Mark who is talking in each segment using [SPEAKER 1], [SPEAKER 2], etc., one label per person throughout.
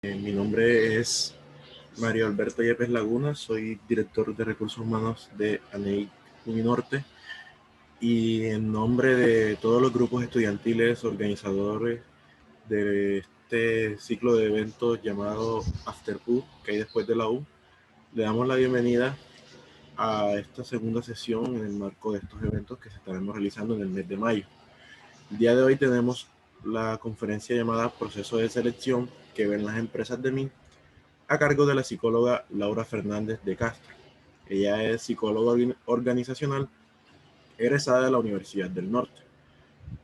[SPEAKER 1] Mi nombre es Mario Alberto Yepes Laguna, soy director de recursos humanos de ANEI Uninorte y en nombre de todos los grupos estudiantiles organizadores de este ciclo de eventos llamado After U, que hay después de la U, le damos la bienvenida a esta segunda sesión en el marco de estos eventos que se estarán realizando en el mes de mayo. El día de hoy tenemos la conferencia llamada Proceso de Selección que ven las empresas de MIN a cargo de la psicóloga Laura Fernández de Castro. Ella es psicóloga organizacional egresada de la Universidad del Norte.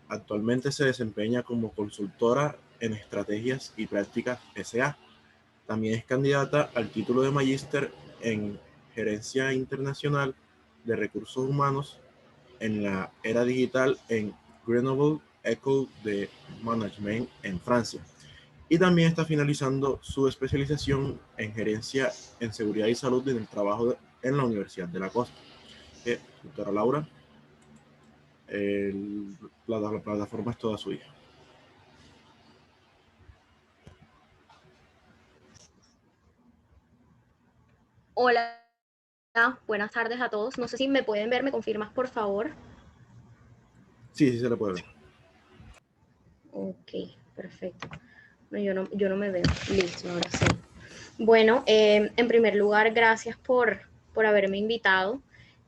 [SPEAKER 1] Actualmente se desempeña como consultora en estrategias y prácticas SA. También es candidata al título de magíster en gerencia internacional de recursos humanos en la era digital en Grenoble École de Management en Francia. Y también está finalizando su especialización en gerencia en seguridad y salud en el trabajo en la Universidad de la Costa. Doctora Laura, la plataforma es toda suya.
[SPEAKER 2] Hola, buenas tardes a todos. No sé si me pueden ver, ¿me confirmas, por favor?
[SPEAKER 1] Sí, sí se le puede ver.
[SPEAKER 2] Ok, perfecto. No, yo no me veo. Listo, ahora sí. Bueno, en primer lugar, gracias por haberme invitado.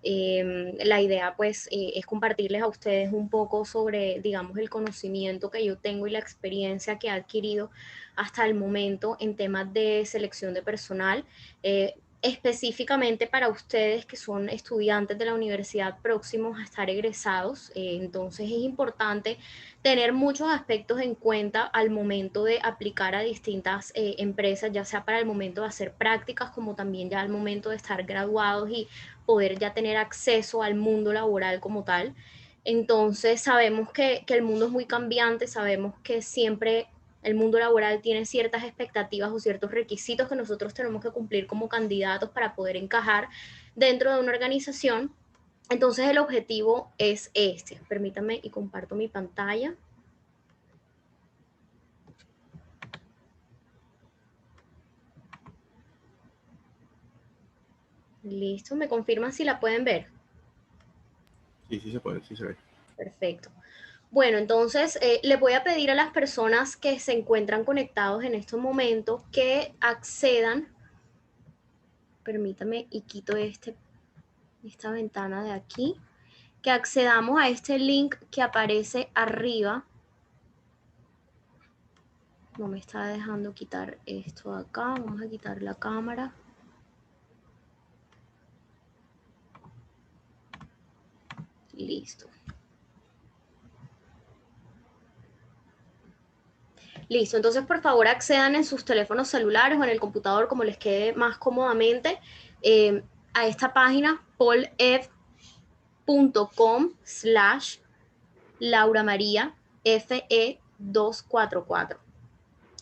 [SPEAKER 2] La idea, pues, es compartirles a ustedes un poco sobre, digamos, el conocimiento que yo tengo y la experiencia que he adquirido hasta el momento en temas de selección de personal. Específicamente para ustedes que son estudiantes de la universidad próximos a estar egresados. Entonces es importante tener muchos aspectos en cuenta al momento de aplicar a distintas empresas, ya sea para el momento de hacer prácticas, como también ya al momento de estar graduados y poder ya tener acceso al mundo laboral como tal. Entonces sabemos que el mundo es muy cambiante, sabemos que siempre el mundo laboral tiene ciertas expectativas o ciertos requisitos que nosotros tenemos que cumplir como candidatos para poder encajar dentro de una organización. Entonces el objetivo es este. Permítanme y comparto mi pantalla. Listo, ¿me confirman si la pueden ver?
[SPEAKER 1] Sí, sí se puede, sí se ve.
[SPEAKER 2] Perfecto. Bueno, entonces les voy a pedir a las personas que se encuentran conectados en estos momentos que accedan, permítame y quito esta ventana de aquí, que accedamos a este link que aparece arriba. No me está dejando quitar esto de acá, vamos a quitar la cámara. Listo. Listo, entonces por favor accedan en sus teléfonos celulares o en el computador como les quede más cómodamente a esta página polef.com/Laura María FE244.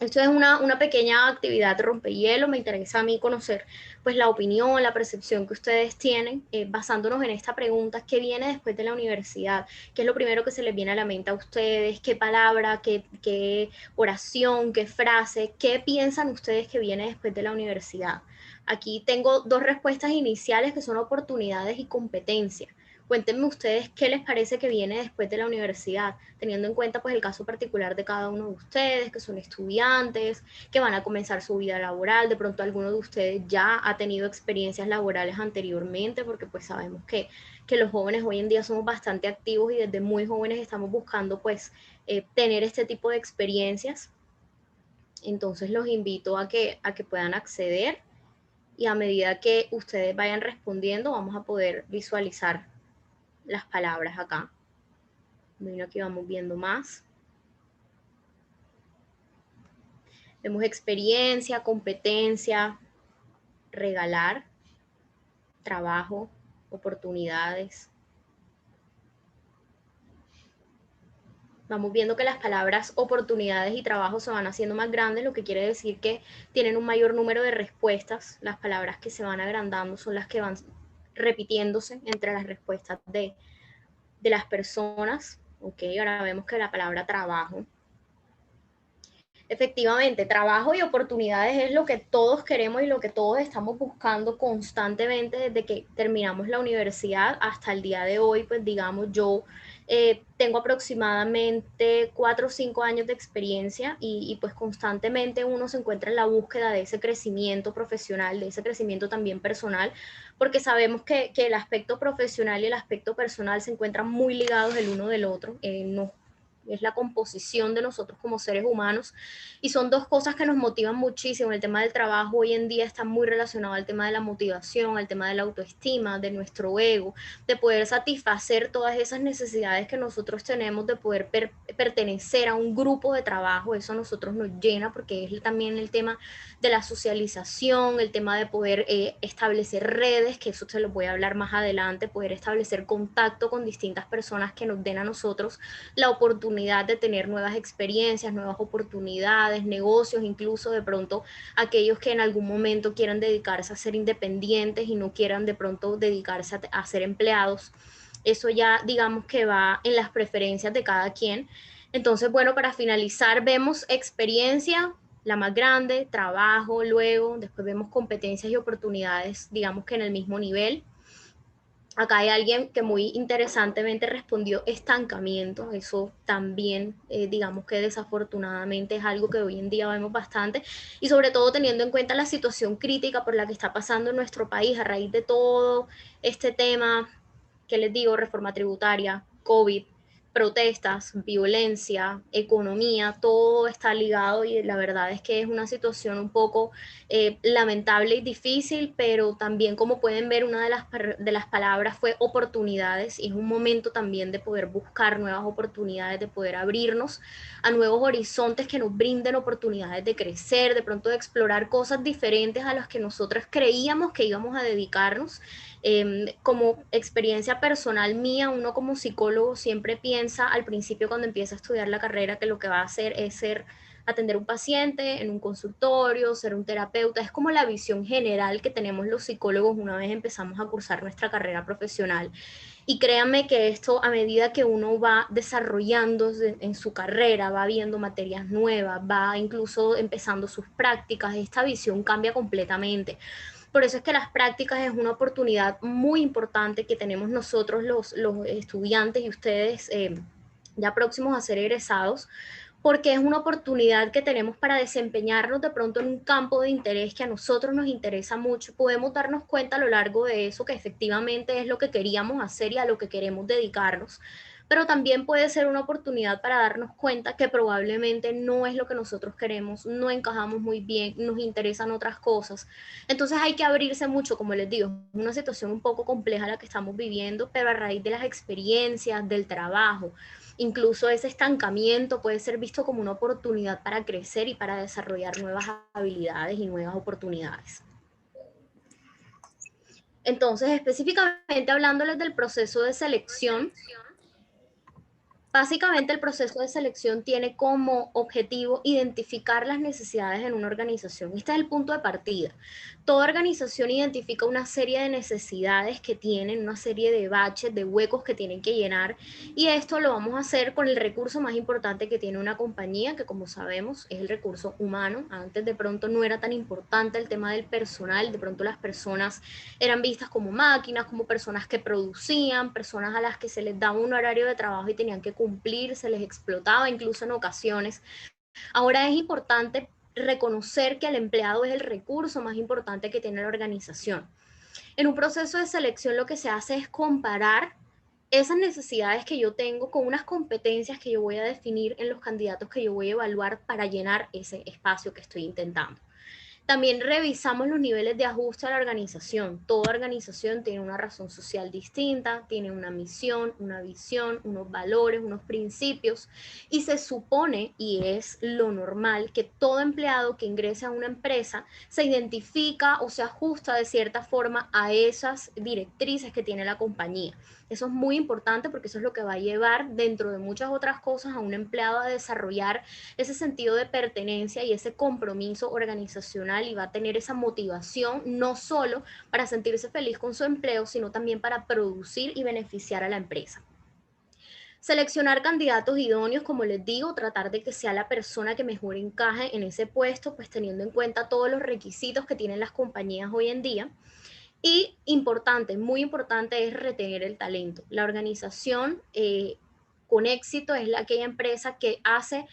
[SPEAKER 2] Esto es una pequeña actividad rompehielo. Me interesa a mí conocer pues la opinión, la percepción que ustedes tienen, basándonos en esta pregunta: ¿qué viene después de la universidad? ¿Qué es lo primero que se les viene a la mente a ustedes? ¿Qué palabra, qué oración, qué frase? ¿Qué piensan ustedes que viene después de la universidad? Aquí tengo dos respuestas iniciales que son oportunidades y competencia. Cuéntenme ustedes qué les parece que viene después de la universidad, teniendo en cuenta pues el caso particular de cada uno de ustedes, que son estudiantes, que van a comenzar su vida laboral. De pronto alguno de ustedes ya ha tenido experiencias laborales anteriormente, porque pues sabemos que los jóvenes hoy en día somos bastante activos y desde muy jóvenes estamos buscando pues tener este tipo de experiencias. Entonces los invito a que puedan acceder, y a medida que ustedes vayan respondiendo vamos a poder visualizar las palabras acá. Bueno, aquí vamos viendo más. Vemos experiencia, competencia, regalar, trabajo, oportunidades. Vamos viendo que las palabras oportunidades y trabajo se van haciendo más grandes, lo que quiere decir que tienen un mayor número de respuestas. Las palabras que se van agrandando son las que van repitiéndose entre las respuestas de las personas. Ok, ahora vemos que la palabra trabajo. Efectivamente, trabajo y oportunidades es lo que todos queremos y lo que todos estamos buscando constantemente desde que terminamos la universidad hasta el día de hoy. Pues digamos, yo tengo aproximadamente 4 o 5 años de experiencia y pues constantemente uno se encuentra en la búsqueda de ese crecimiento profesional, de ese crecimiento también personal, porque sabemos que el aspecto profesional y el aspecto personal se encuentran muy ligados el uno del otro. No es la composición de nosotros como seres humanos y son dos cosas que nos motivan muchísimo. El tema del trabajo hoy en día está muy relacionado al tema de la motivación, al tema de la autoestima, de nuestro ego, de poder satisfacer todas esas necesidades que nosotros tenemos, de poder pertenecer a un grupo de trabajo. Eso a nosotros nos llena porque es también el tema de la socialización, el tema de poder establecer redes, que eso se lo voy a hablar más adelante, poder establecer contacto con distintas personas que nos den a nosotros la oportunidad de tener nuevas experiencias, nuevas oportunidades, negocios, incluso de pronto aquellos que en algún momento quieran dedicarse a ser independientes y no quieran de pronto dedicarse a ser empleados. Eso ya digamos que va en las preferencias de cada quien. Entonces, bueno, para finalizar, vemos experiencia, la más grande, trabajo, luego, después vemos competencias y oportunidades, digamos que en el mismo nivel. Acá hay alguien que muy interesantemente respondió estancamiento. Eso también, digamos que desafortunadamente es algo que hoy en día vemos bastante y sobre todo teniendo en cuenta la situación crítica por la que está pasando en nuestro país a raíz de todo este tema, que les digo, reforma tributaria, COVID, protestas, violencia, economía, todo está ligado y la verdad es que es una situación un poco lamentable y difícil, pero también como pueden ver una de las palabras fue oportunidades y es un momento también de poder buscar nuevas oportunidades, de poder abrirnos a nuevos horizontes que nos brinden oportunidades de crecer, de pronto de explorar cosas diferentes a las que nosotros creíamos que íbamos a dedicarnos. Como experiencia personal mía, uno como psicólogo siempre piensa al principio cuando empieza a estudiar la carrera que lo que va a hacer es atender un paciente en un consultorio, ser un terapeuta. Es como la visión general que tenemos los psicólogos una vez empezamos a cursar nuestra carrera profesional. Y créanme que esto a medida que uno va desarrollándose en su carrera, va viendo materias nuevas, va incluso empezando sus prácticas, esta visión cambia completamente. Por eso es que las prácticas es una oportunidad muy importante que tenemos nosotros los estudiantes y ustedes ya próximos a ser egresados, porque es una oportunidad que tenemos para desempeñarnos de pronto en un campo de interés que a nosotros nos interesa mucho. Podemos darnos cuenta a lo largo de eso que efectivamente es lo que queríamos hacer y a lo que queremos dedicarnos, pero también puede ser una oportunidad para darnos cuenta que probablemente no es lo que nosotros queremos, no encajamos muy bien, nos interesan otras cosas. Entonces hay que abrirse mucho, como les digo, es una situación un poco compleja la que estamos viviendo, pero a raíz de las experiencias, del trabajo, incluso ese estancamiento puede ser visto como una oportunidad para crecer y para desarrollar nuevas habilidades y nuevas oportunidades. Entonces, específicamente hablándoles del proceso de selección, básicamente el proceso de selección tiene como objetivo identificar las necesidades en una organización. Este es el punto de partida. Toda organización identifica una serie de necesidades que tienen, una serie de baches, de huecos que tienen que llenar, y esto lo vamos a hacer con el recurso más importante que tiene una compañía, que como sabemos es el recurso humano. Antes de pronto no era tan importante el tema del personal, de pronto las personas eran vistas como máquinas, como personas que producían, personas a las que se les daba un horario de trabajo y tenían que cumplir, se les explotaba incluso en ocasiones. Ahora es importante reconocer que el empleado es el recurso más importante que tiene la organización. En un proceso de selección lo que se hace es comparar esas necesidades que yo tengo con unas competencias que yo voy a definir en los candidatos que yo voy a evaluar para llenar ese espacio que estoy intentando. También revisamos los niveles de ajuste a la organización. Toda organización tiene una razón social distinta, tiene una misión, una visión, unos valores, unos principios, y se supone, y es lo normal, que todo empleado que ingrese a una empresa se identifica o se ajusta de cierta forma a esas directrices que tiene la compañía. Eso es muy importante porque eso es lo que va a llevar, dentro de muchas otras cosas, a un empleado a desarrollar ese sentido de pertenencia y ese compromiso organizacional, y va a tener esa motivación no solo para sentirse feliz con su empleo, sino también para producir y beneficiar a la empresa. Seleccionar candidatos idóneos, como les digo, tratar de que sea la persona que mejor encaje en ese puesto, pues teniendo en cuenta todos los requisitos que tienen las compañías hoy en día. Y importante, muy importante es retener el talento. La organización con éxito es aquella empresa que hace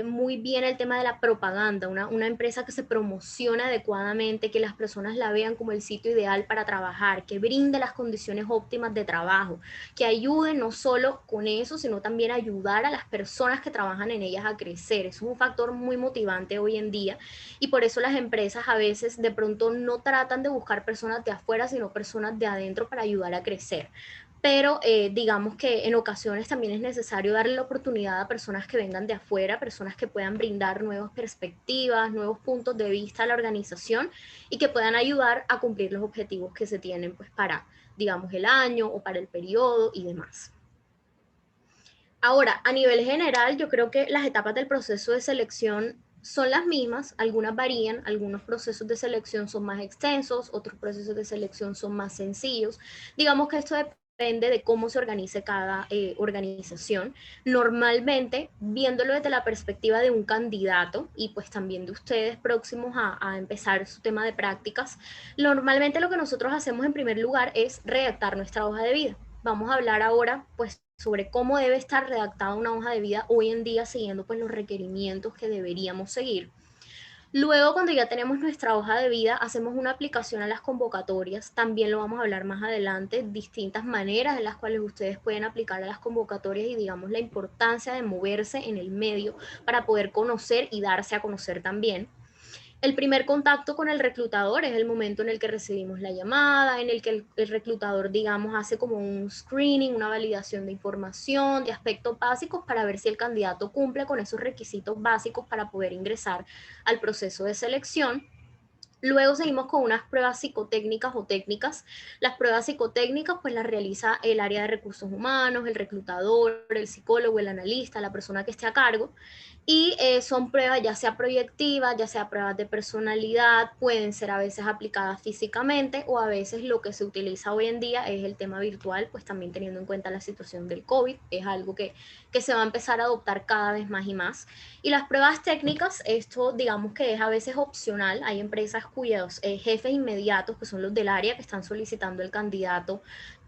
[SPEAKER 2] muy bien el tema de la propaganda, una empresa que se promociona adecuadamente, que las personas la vean como el sitio ideal para trabajar, que brinde las condiciones óptimas de trabajo, que ayude no solo con eso, sino también ayudar a las personas que trabajan en ellas a crecer. Eso es un factor muy motivante hoy en día y por eso las empresas a veces de pronto no tratan de buscar personas de afuera, sino personas de adentro para ayudar a crecer. Pero digamos que en ocasiones también es necesario darle la oportunidad a personas que vengan de afuera, personas que puedan brindar nuevas perspectivas, nuevos puntos de vista a la organización y que puedan ayudar a cumplir los objetivos que se tienen pues para, digamos, el año o para el periodo y demás. Ahora, a nivel general, yo creo que las etapas del proceso de selección son las mismas, algunas varían, algunos procesos de selección son más extensos, otros procesos de selección son más sencillos. Digamos que esto depende de cómo se organice cada organización. Normalmente, viéndolo desde la perspectiva de un candidato y pues también de ustedes próximos a empezar su tema de prácticas, normalmente lo que nosotros hacemos en primer lugar es redactar nuestra hoja de vida. Vamos a hablar ahora pues sobre cómo debe estar redactada una hoja de vida hoy en día siguiendo pues los requerimientos que deberíamos seguir. Luego, cuando ya tenemos nuestra hoja de vida, hacemos una aplicación a las convocatorias. También lo vamos a hablar más adelante, distintas maneras en las cuales ustedes pueden aplicar a las convocatorias y digamos la importancia de moverse en el medio para poder conocer y darse a conocer también. El primer contacto con el reclutador es el momento en el que recibimos la llamada, en el que el reclutador, digamos, hace como un screening, una validación de información, de aspectos básicos para ver si el candidato cumple con esos requisitos básicos para poder ingresar al proceso de selección. Luego seguimos con unas pruebas psicotécnicas o técnicas. Las pruebas psicotécnicas pues las realiza el área de recursos humanos, el reclutador, el psicólogo, el analista, la persona que esté a cargo. Y son pruebas ya sea proyectivas, ya sea pruebas de personalidad, pueden ser a veces aplicadas físicamente o a veces lo que se utiliza hoy en día es el tema virtual, pues también teniendo en cuenta la situación del COVID, es algo que se va a empezar a adoptar cada vez más y más. Y las pruebas técnicas, esto digamos que es a veces opcional. Hay empresas cuyos jefes inmediatos, que son los del área que están solicitando el candidato,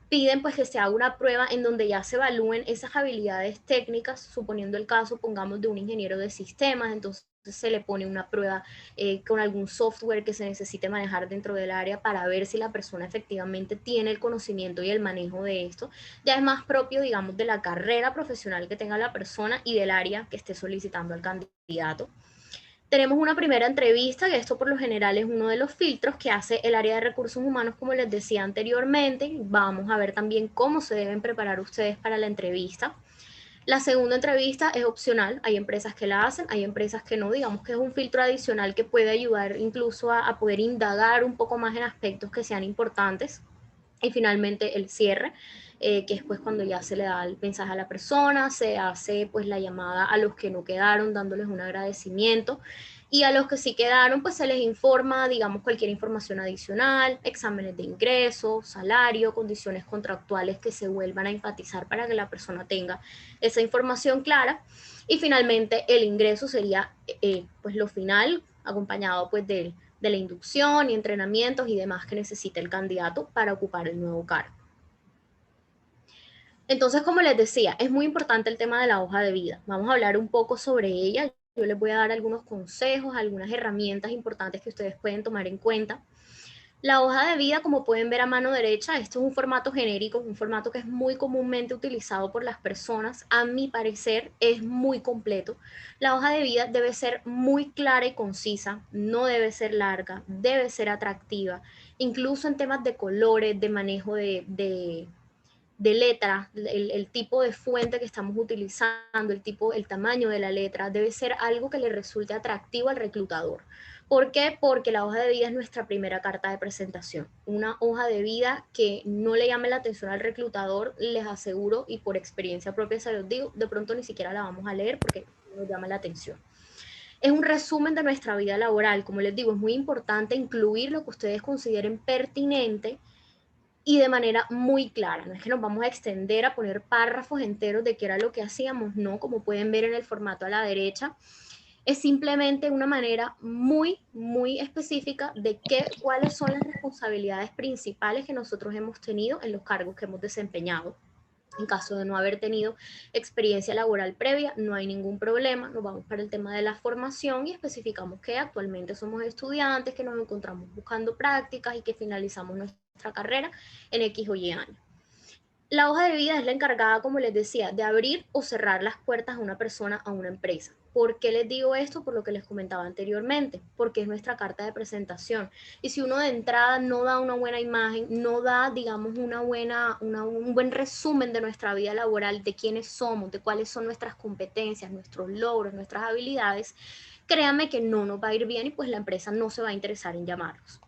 [SPEAKER 2] piden pues que se haga una prueba en donde ya se evalúen esas habilidades técnicas, suponiendo el caso, pongamos, de un ingeniero de sistemas, entonces se le pone una prueba con algún software que se necesite manejar dentro del área para ver si la persona efectivamente tiene el conocimiento y el manejo de esto. Ya es más propio, digamos, de la carrera profesional que tenga la persona y del área que esté solicitando al candidato. Tenemos una primera entrevista, que esto por lo general es uno de los filtros que hace el área de recursos humanos, como les decía anteriormente. Vamos a ver también cómo se deben preparar ustedes para la entrevista. La segunda entrevista es opcional, hay empresas que la hacen, hay empresas que no, digamos que es un filtro adicional que puede ayudar incluso a poder indagar un poco más en aspectos que sean importantes. Y finalmente el cierre, que es pues cuando ya se le da el mensaje a la persona, se hace pues la llamada a los que no quedaron, dándoles un agradecimiento, y a los que sí quedaron pues se les informa, digamos, cualquier información adicional, exámenes de ingreso, salario, condiciones contractuales que se vuelvan a enfatizar para que la persona tenga esa información clara. Y finalmente el ingreso sería pues lo final, acompañado pues de la inducción y entrenamientos y demás que necesita el candidato para ocupar el nuevo cargo. Entonces, como les decía, es muy importante el tema de la hoja de vida. Vamos a hablar un poco sobre ella. Yo les voy a dar algunos consejos, algunas herramientas importantes que ustedes pueden tomar en cuenta. La hoja de vida, como pueden ver a mano derecha, esto es un formato genérico, un formato que es muy comúnmente utilizado por las personas. A mi parecer es muy completo. La hoja de vida debe ser muy clara y concisa, no debe ser larga, debe ser atractiva, incluso en temas de colores, de manejo de letra, el tipo de fuente que estamos utilizando, el tamaño de la letra, debe ser algo que le resulte atractivo al reclutador. ¿Por qué? Porque la hoja de vida es nuestra primera carta de presentación. Una hoja de vida que no le llame la atención al reclutador, les aseguro, y por experiencia propia se los digo, de pronto ni siquiera la vamos a leer porque no nos llama la atención. Es un resumen de nuestra vida laboral. Como les digo, es muy importante incluir lo que ustedes consideren pertinente y de manera muy clara. No es que nos vamos a extender a poner párrafos enteros de qué era lo que hacíamos, no, como pueden ver en el formato a la derecha. Es simplemente una manera muy específica de cuáles son las responsabilidades principales que nosotros hemos tenido en los cargos que hemos desempeñado. En caso de no haber tenido experiencia laboral previa, no hay ningún problema. Nos vamos para el tema de la formación y especificamos que actualmente somos estudiantes, que nos encontramos buscando prácticas y que finalizamos nuestra carrera en X o Y años. La hoja de vida es la encargada, como les decía, de abrir o cerrar las puertas a una persona, a una empresa. ¿Por qué les digo esto? Por lo que les comentaba anteriormente, porque es nuestra carta de presentación. Y si uno de entrada no da una buena imagen, no da, digamos, un buen resumen de nuestra vida laboral, de quiénes somos, de cuáles son nuestras competencias, nuestros logros, nuestras habilidades, créanme que no nos va a ir bien y pues la empresa no se va a interesar en llamarlos.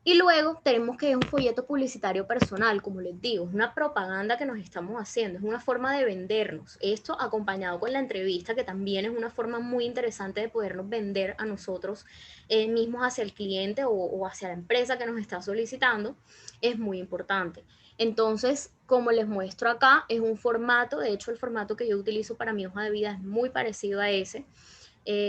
[SPEAKER 2] Y luego tenemos que es un folleto publicitario personal, como les digo, es una propaganda que nos estamos haciendo, es una forma de vendernos. Esto acompañado con la entrevista, que también es una forma muy interesante de podernos vender a nosotros mismos hacia el cliente o hacia la empresa que nos está solicitando, es muy importante. Entonces, como les muestro acá, es un formato, de hecho el formato que yo utilizo para mi hoja de vida es muy parecido a ese.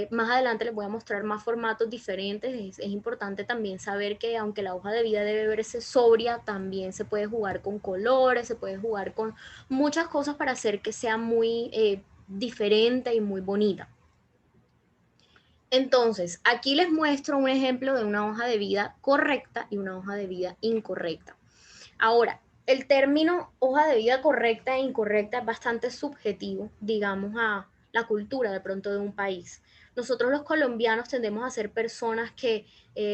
[SPEAKER 2] Más adelante les voy a mostrar más formatos diferentes. Es importante también saber que aunque la hoja de vida debe verse sobria, también se puede jugar con colores, se puede jugar con muchas cosas para hacer que sea muy diferente y muy bonita. Entonces, aquí les muestro un ejemplo de una hoja de vida correcta y una hoja de vida incorrecta. Ahora, el término hoja de vida correcta e incorrecta es bastante subjetivo, digamos, a la cultura de pronto de un país. Nosotros los colombianos tendemos a ser personas que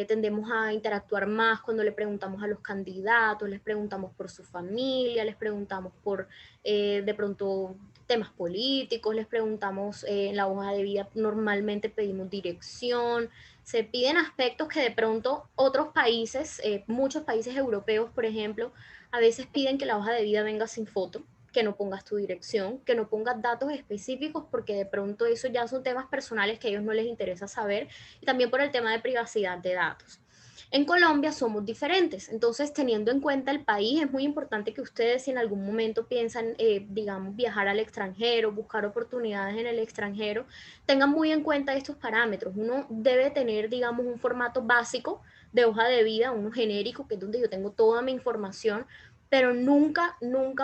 [SPEAKER 2] tendemos a interactuar más cuando le preguntamos a los candidatos, les preguntamos por su familia, les preguntamos por de pronto temas políticos, les preguntamos en la hoja de vida, normalmente pedimos dirección, se piden aspectos que de pronto otros países, muchos países europeos, por ejemplo, a veces piden que la hoja de vida venga sin foto, que no pongas tu dirección, que no pongas datos específicos, porque de pronto eso ya son temas personales que a ellos no les interesa saber, y también por el tema de privacidad de datos. En Colombia somos diferentes, entonces teniendo en cuenta el país, es muy importante que ustedes si en algún momento piensan, digamos, viajar al extranjero, buscar oportunidades en el extranjero, tengan muy en cuenta estos parámetros. Uno debe tener, digamos, un formato básico de hoja de vida, uno genérico, que es donde yo tengo toda mi información, pero nunca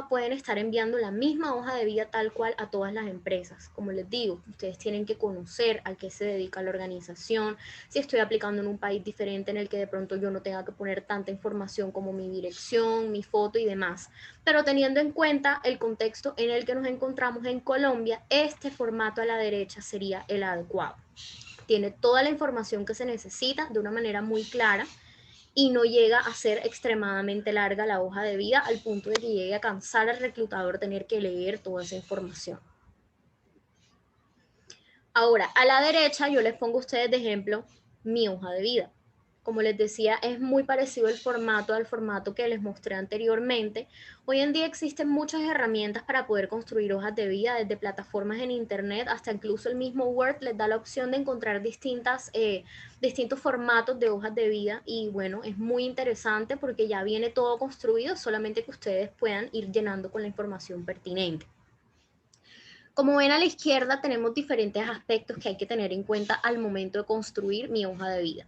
[SPEAKER 2] pueden estar enviando la misma hoja de vida tal cual a todas las empresas. Como les digo, ustedes tienen que conocer a qué se dedica la organización, si estoy aplicando en un país diferente en el que de pronto yo no tenga que poner tanta información como mi dirección, mi foto y demás. Pero teniendo en cuenta el contexto en el que nos encontramos en Colombia, este formato a la derecha sería el adecuado. Tiene toda la información que se necesita de una manera muy clara y no llega a ser extremadamente larga la hoja de vida al punto de que llegue a cansar al reclutador tener que leer toda esa información. Ahora, a la derecha yo les pongo a ustedes de ejemplo mi hoja de vida. Como les decía, es muy parecido el formato al formato que les mostré anteriormente. Hoy en día existen muchas herramientas para poder construir hojas de vida, desde plataformas en internet hasta incluso el mismo Word les da la opción de encontrar distintos formatos de hojas de vida y bueno, es muy interesante porque ya viene todo construido, solamente que ustedes puedan ir llenando con la información pertinente. Como ven a la izquierda tenemos diferentes aspectos que hay que tener en cuenta al momento de construir mi hoja de vida.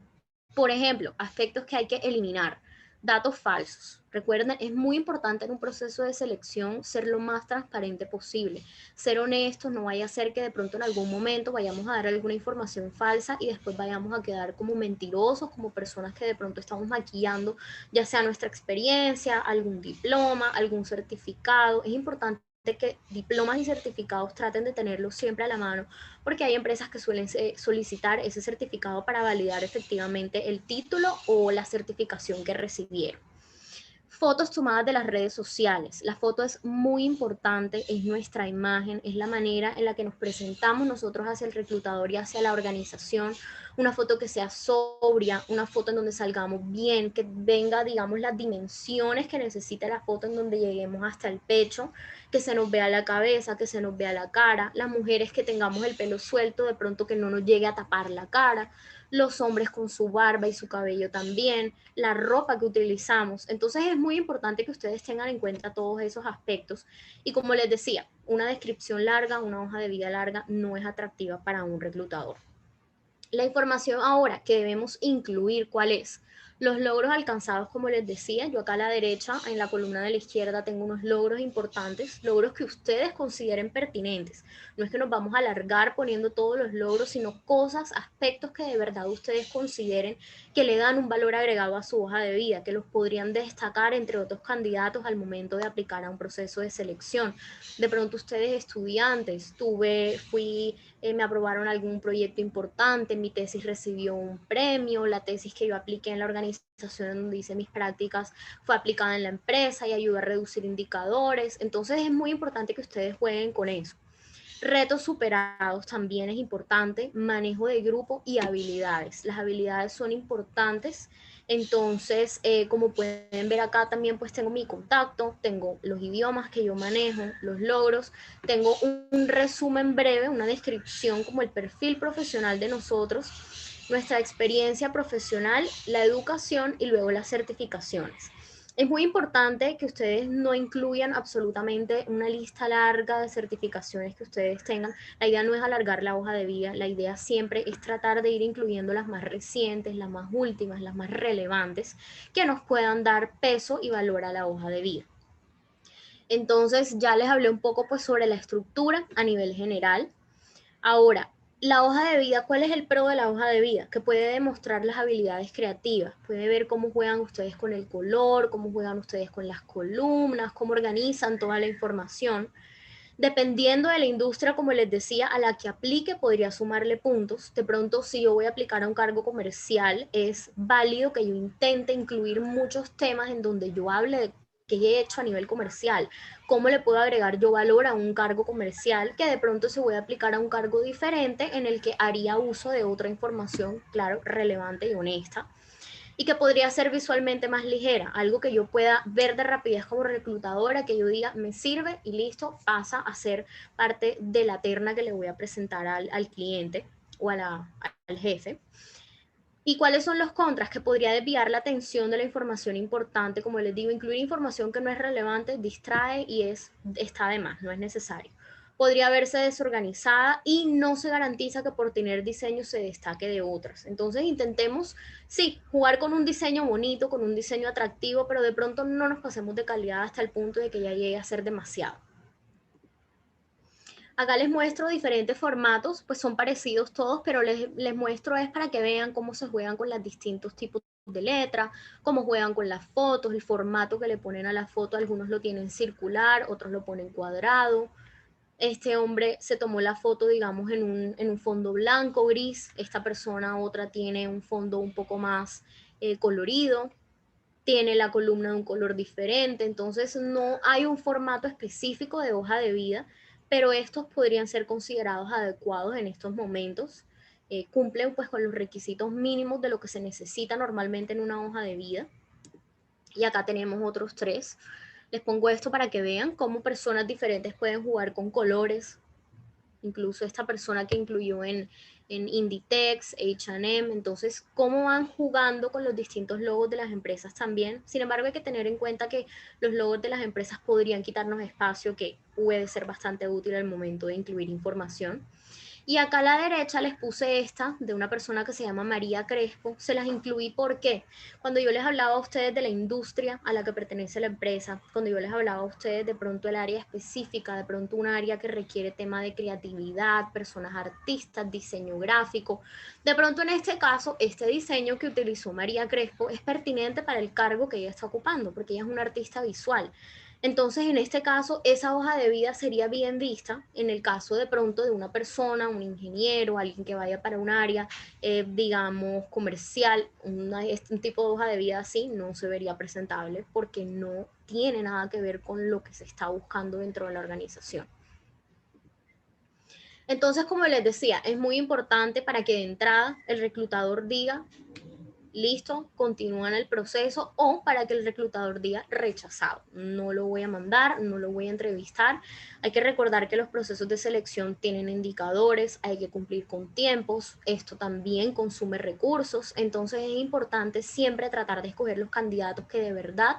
[SPEAKER 2] Por ejemplo, aspectos que hay que eliminar. Datos falsos. Recuerden, es muy importante en un proceso de selección ser lo más transparente posible. Ser honestos, no vaya a ser que de pronto en algún momento vayamos a dar alguna información falsa y después vayamos a quedar como mentirosos, como personas que de pronto estamos maquillando, ya sea nuestra experiencia, algún diploma, algún certificado. Es importante que diplomas y certificados traten de tenerlos siempre a la mano, porque hay empresas que suelen solicitar ese certificado para validar efectivamente el título o la certificación que recibieron. Fotos tomadas de las redes sociales. La foto es muy importante, es nuestra imagen, es la manera en la que nos presentamos nosotros hacia el reclutador y hacia la organización. una foto que sea sobria, una foto en donde salgamos bien, que venga, digamos, las dimensiones que necesita la foto, en donde lleguemos hasta el pecho, que se nos vea la cabeza, que se nos vea la cara, las mujeres que tengamos el pelo suelto, de pronto que no nos llegue a tapar la cara, los hombres con su barba y su cabello también, la ropa que utilizamos. Entonces es muy importante que ustedes tengan en cuenta todos esos aspectos. Y como les decía, una descripción larga, una hoja de vida larga no es atractiva para un reclutador. La información ahora que debemos incluir, ¿cuál es? Los logros alcanzados, como les decía, yo acá a la derecha, en la columna de la izquierda, tengo unos logros importantes, logros que ustedes consideren pertinentes. No es que nos vamos a alargar poniendo todos los logros, sino cosas, aspectos que de verdad ustedes consideren que le dan un valor agregado a su hoja de vida, que los podrían destacar entre otros candidatos al momento de aplicar a un proceso de selección. De pronto ustedes estudiantes, me aprobaron algún proyecto importante, mi tesis recibió un premio, la tesis que yo apliqué en la organización donde hice mis prácticas fue aplicada en la empresa y ayudó a reducir indicadores. Entonces es muy importante que ustedes jueguen con eso. Retos superados también es importante, manejo de grupo y habilidades. Las habilidades son importantes, entonces como pueden ver acá también pues tengo mi contacto, tengo los idiomas que yo manejo, los logros, tengo un resumen breve, una descripción como el perfil profesional de nosotros, nuestra experiencia profesional, la educación y luego las certificaciones. Es muy importante que ustedes no incluyan absolutamente una lista larga de certificaciones que ustedes tengan. La idea no es alargar la hoja de vida, la idea siempre es tratar de ir incluyendo las más recientes, las más últimas, las más relevantes, que nos puedan dar peso y valor a la hoja de vida. Entonces ya les hablé un poco pues sobre la estructura a nivel general. Ahora, la hoja de vida, ¿cuál es el pro de la hoja de vida? Que puede demostrar las habilidades creativas, puede ver cómo juegan ustedes con el color, cómo juegan ustedes con las columnas, cómo organizan toda la información. Dependiendo de la industria, como les decía, a la que aplique podría sumarle puntos. De pronto, si yo voy a aplicar a un cargo comercial, es válido que yo intente incluir muchos temas en donde yo hable de qué he hecho a nivel comercial, cómo le puedo agregar yo valor a un cargo comercial, que de pronto se voy a aplicar a un cargo diferente en el que haría uso de otra información, claro, relevante y honesta, y que podría ser visualmente más ligera, algo que yo pueda ver de rapidez como reclutadora, que yo diga, me sirve y listo, pasa a ser parte de la terna que le voy a presentar al cliente o al jefe. ¿Y cuáles son los contras? Que podría desviar la atención de la información importante, como les digo, incluir información que no es relevante, distrae y está de más, no es necesario. Podría verse desorganizada y no se garantiza que por tener diseño se destaque de otras. Entonces intentemos, sí, jugar con un diseño bonito, con un diseño atractivo, pero de pronto no nos pasemos de calidad hasta el punto de que ya llegue a ser demasiado. Acá les muestro diferentes formatos, pues son parecidos todos, pero les muestro es para que vean cómo se juegan con los distintos tipos de letra, cómo juegan con las fotos, el formato que le ponen a la foto, algunos lo tienen circular, otros lo ponen cuadrado. Este hombre se tomó la foto, digamos, en un fondo blanco, gris, esta persona otra tiene un fondo un poco más colorido, tiene la columna de un color diferente, entonces no hay un formato específico de hoja de vida, pero estos podrían ser considerados adecuados en estos momentos. Cumplen pues con los requisitos mínimos de lo que se necesita normalmente en una hoja de vida. Y acá tenemos otros tres. Les pongo esto para que vean cómo personas diferentes pueden jugar con colores, incluso esta persona que incluyó en Inditex, H&M, entonces cómo van jugando con los distintos logos de las empresas también. Sin embargo, hay que tener en cuenta que los logos de las empresas podrían quitarnos espacio, que puede ser bastante útil al momento de incluir información. Y acá a la derecha les puse esta de una persona que se llama María Crespo. Se las incluí porque cuando yo les hablaba a ustedes de la industria a la que pertenece la empresa, cuando yo les hablaba a ustedes de pronto el área específica, de pronto un área que requiere tema de creatividad, personas artistas, diseño gráfico, de pronto en este caso, este diseño que utilizó María Crespo es pertinente para el cargo que ella está ocupando, porque ella es una artista visual. Entonces, en este caso, esa hoja de vida sería bien vista en el caso de pronto de una persona, un ingeniero, alguien que vaya para un área, digamos, comercial, un tipo de hoja de vida así no se vería presentable porque no tiene nada que ver con lo que se está buscando dentro de la organización. Entonces, como les decía, es muy importante para que de entrada el reclutador diga, listo, continúan el proceso, o para que el reclutador diga rechazado, no lo voy a mandar, no lo voy a entrevistar. Hay que recordar que los procesos de selección tienen indicadores, hay que cumplir con tiempos, esto también consume recursos, entonces es importante siempre tratar de escoger los candidatos que de verdad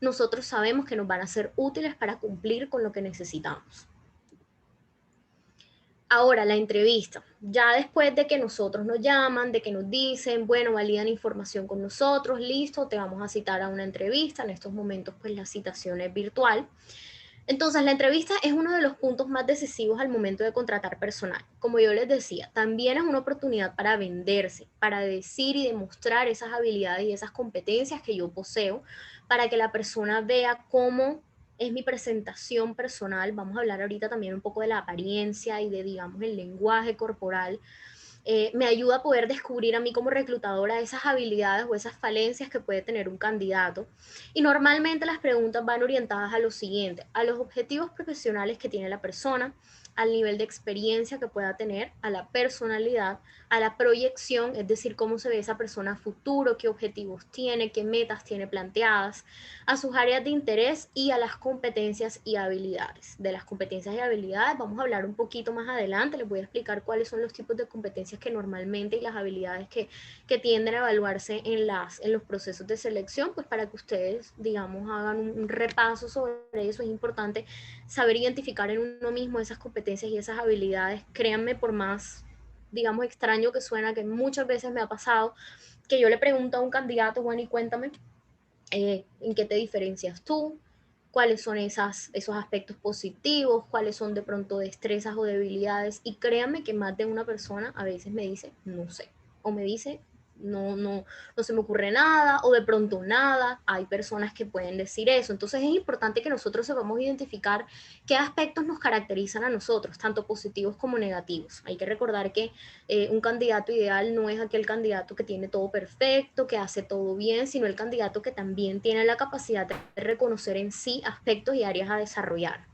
[SPEAKER 2] nosotros sabemos que nos van a ser útiles para cumplir con lo que necesitamos. Ahora, la entrevista, ya después de que nosotros nos llaman, de que nos dicen, bueno, validan información con nosotros, listo, te vamos a citar a una entrevista, en estos momentos pues la citación es virtual. Entonces, la entrevista es uno de los puntos más decisivos al momento de contratar personal. Como yo les decía, también es una oportunidad para venderse, para decir y demostrar esas habilidades y esas competencias que yo poseo, para que la persona vea cómo es mi presentación personal. Vamos a hablar ahorita también un poco de la apariencia y de, digamos, el lenguaje corporal. Me ayuda a poder descubrir a mí como reclutadora esas habilidades o esas falencias que puede tener un candidato. Y normalmente las preguntas van orientadas a lo siguiente, a los objetivos profesionales que tiene la persona, al nivel de experiencia que pueda tener, a la personalidad, a la proyección, es decir, cómo se ve esa persona a futuro, qué objetivos tiene, qué metas tiene planteadas, a sus áreas de interés y a las competencias y habilidades. De las competencias y habilidades vamos a hablar un poquito más adelante, les voy a explicar cuáles son los tipos de competencias que normalmente y las habilidades que tienden a evaluarse en los procesos de selección, pues para que ustedes, digamos, hagan un repaso sobre eso. Es importante saber identificar en uno mismo esas competencias y esas habilidades. Créanme, por más, digamos, extraño que suena, que muchas veces me ha pasado, que yo le pregunto a un candidato, bueno, y cuéntame, ¿en qué te diferencias tú? ¿Cuáles son esos aspectos positivos? ¿Cuáles son de pronto destrezas o debilidades? Y créanme que más de una persona a veces me dice, no sé, o me dice, no se me ocurre nada, o de pronto nada. Hay personas que pueden decir eso. Entonces es importante que nosotros sepamos identificar qué aspectos nos caracterizan a nosotros, tanto positivos como negativos. Hay que recordar que un candidato ideal no es aquel candidato que tiene todo perfecto, que hace todo bien, sino el candidato que también tiene la capacidad de reconocer en sí aspectos y áreas a desarrollar.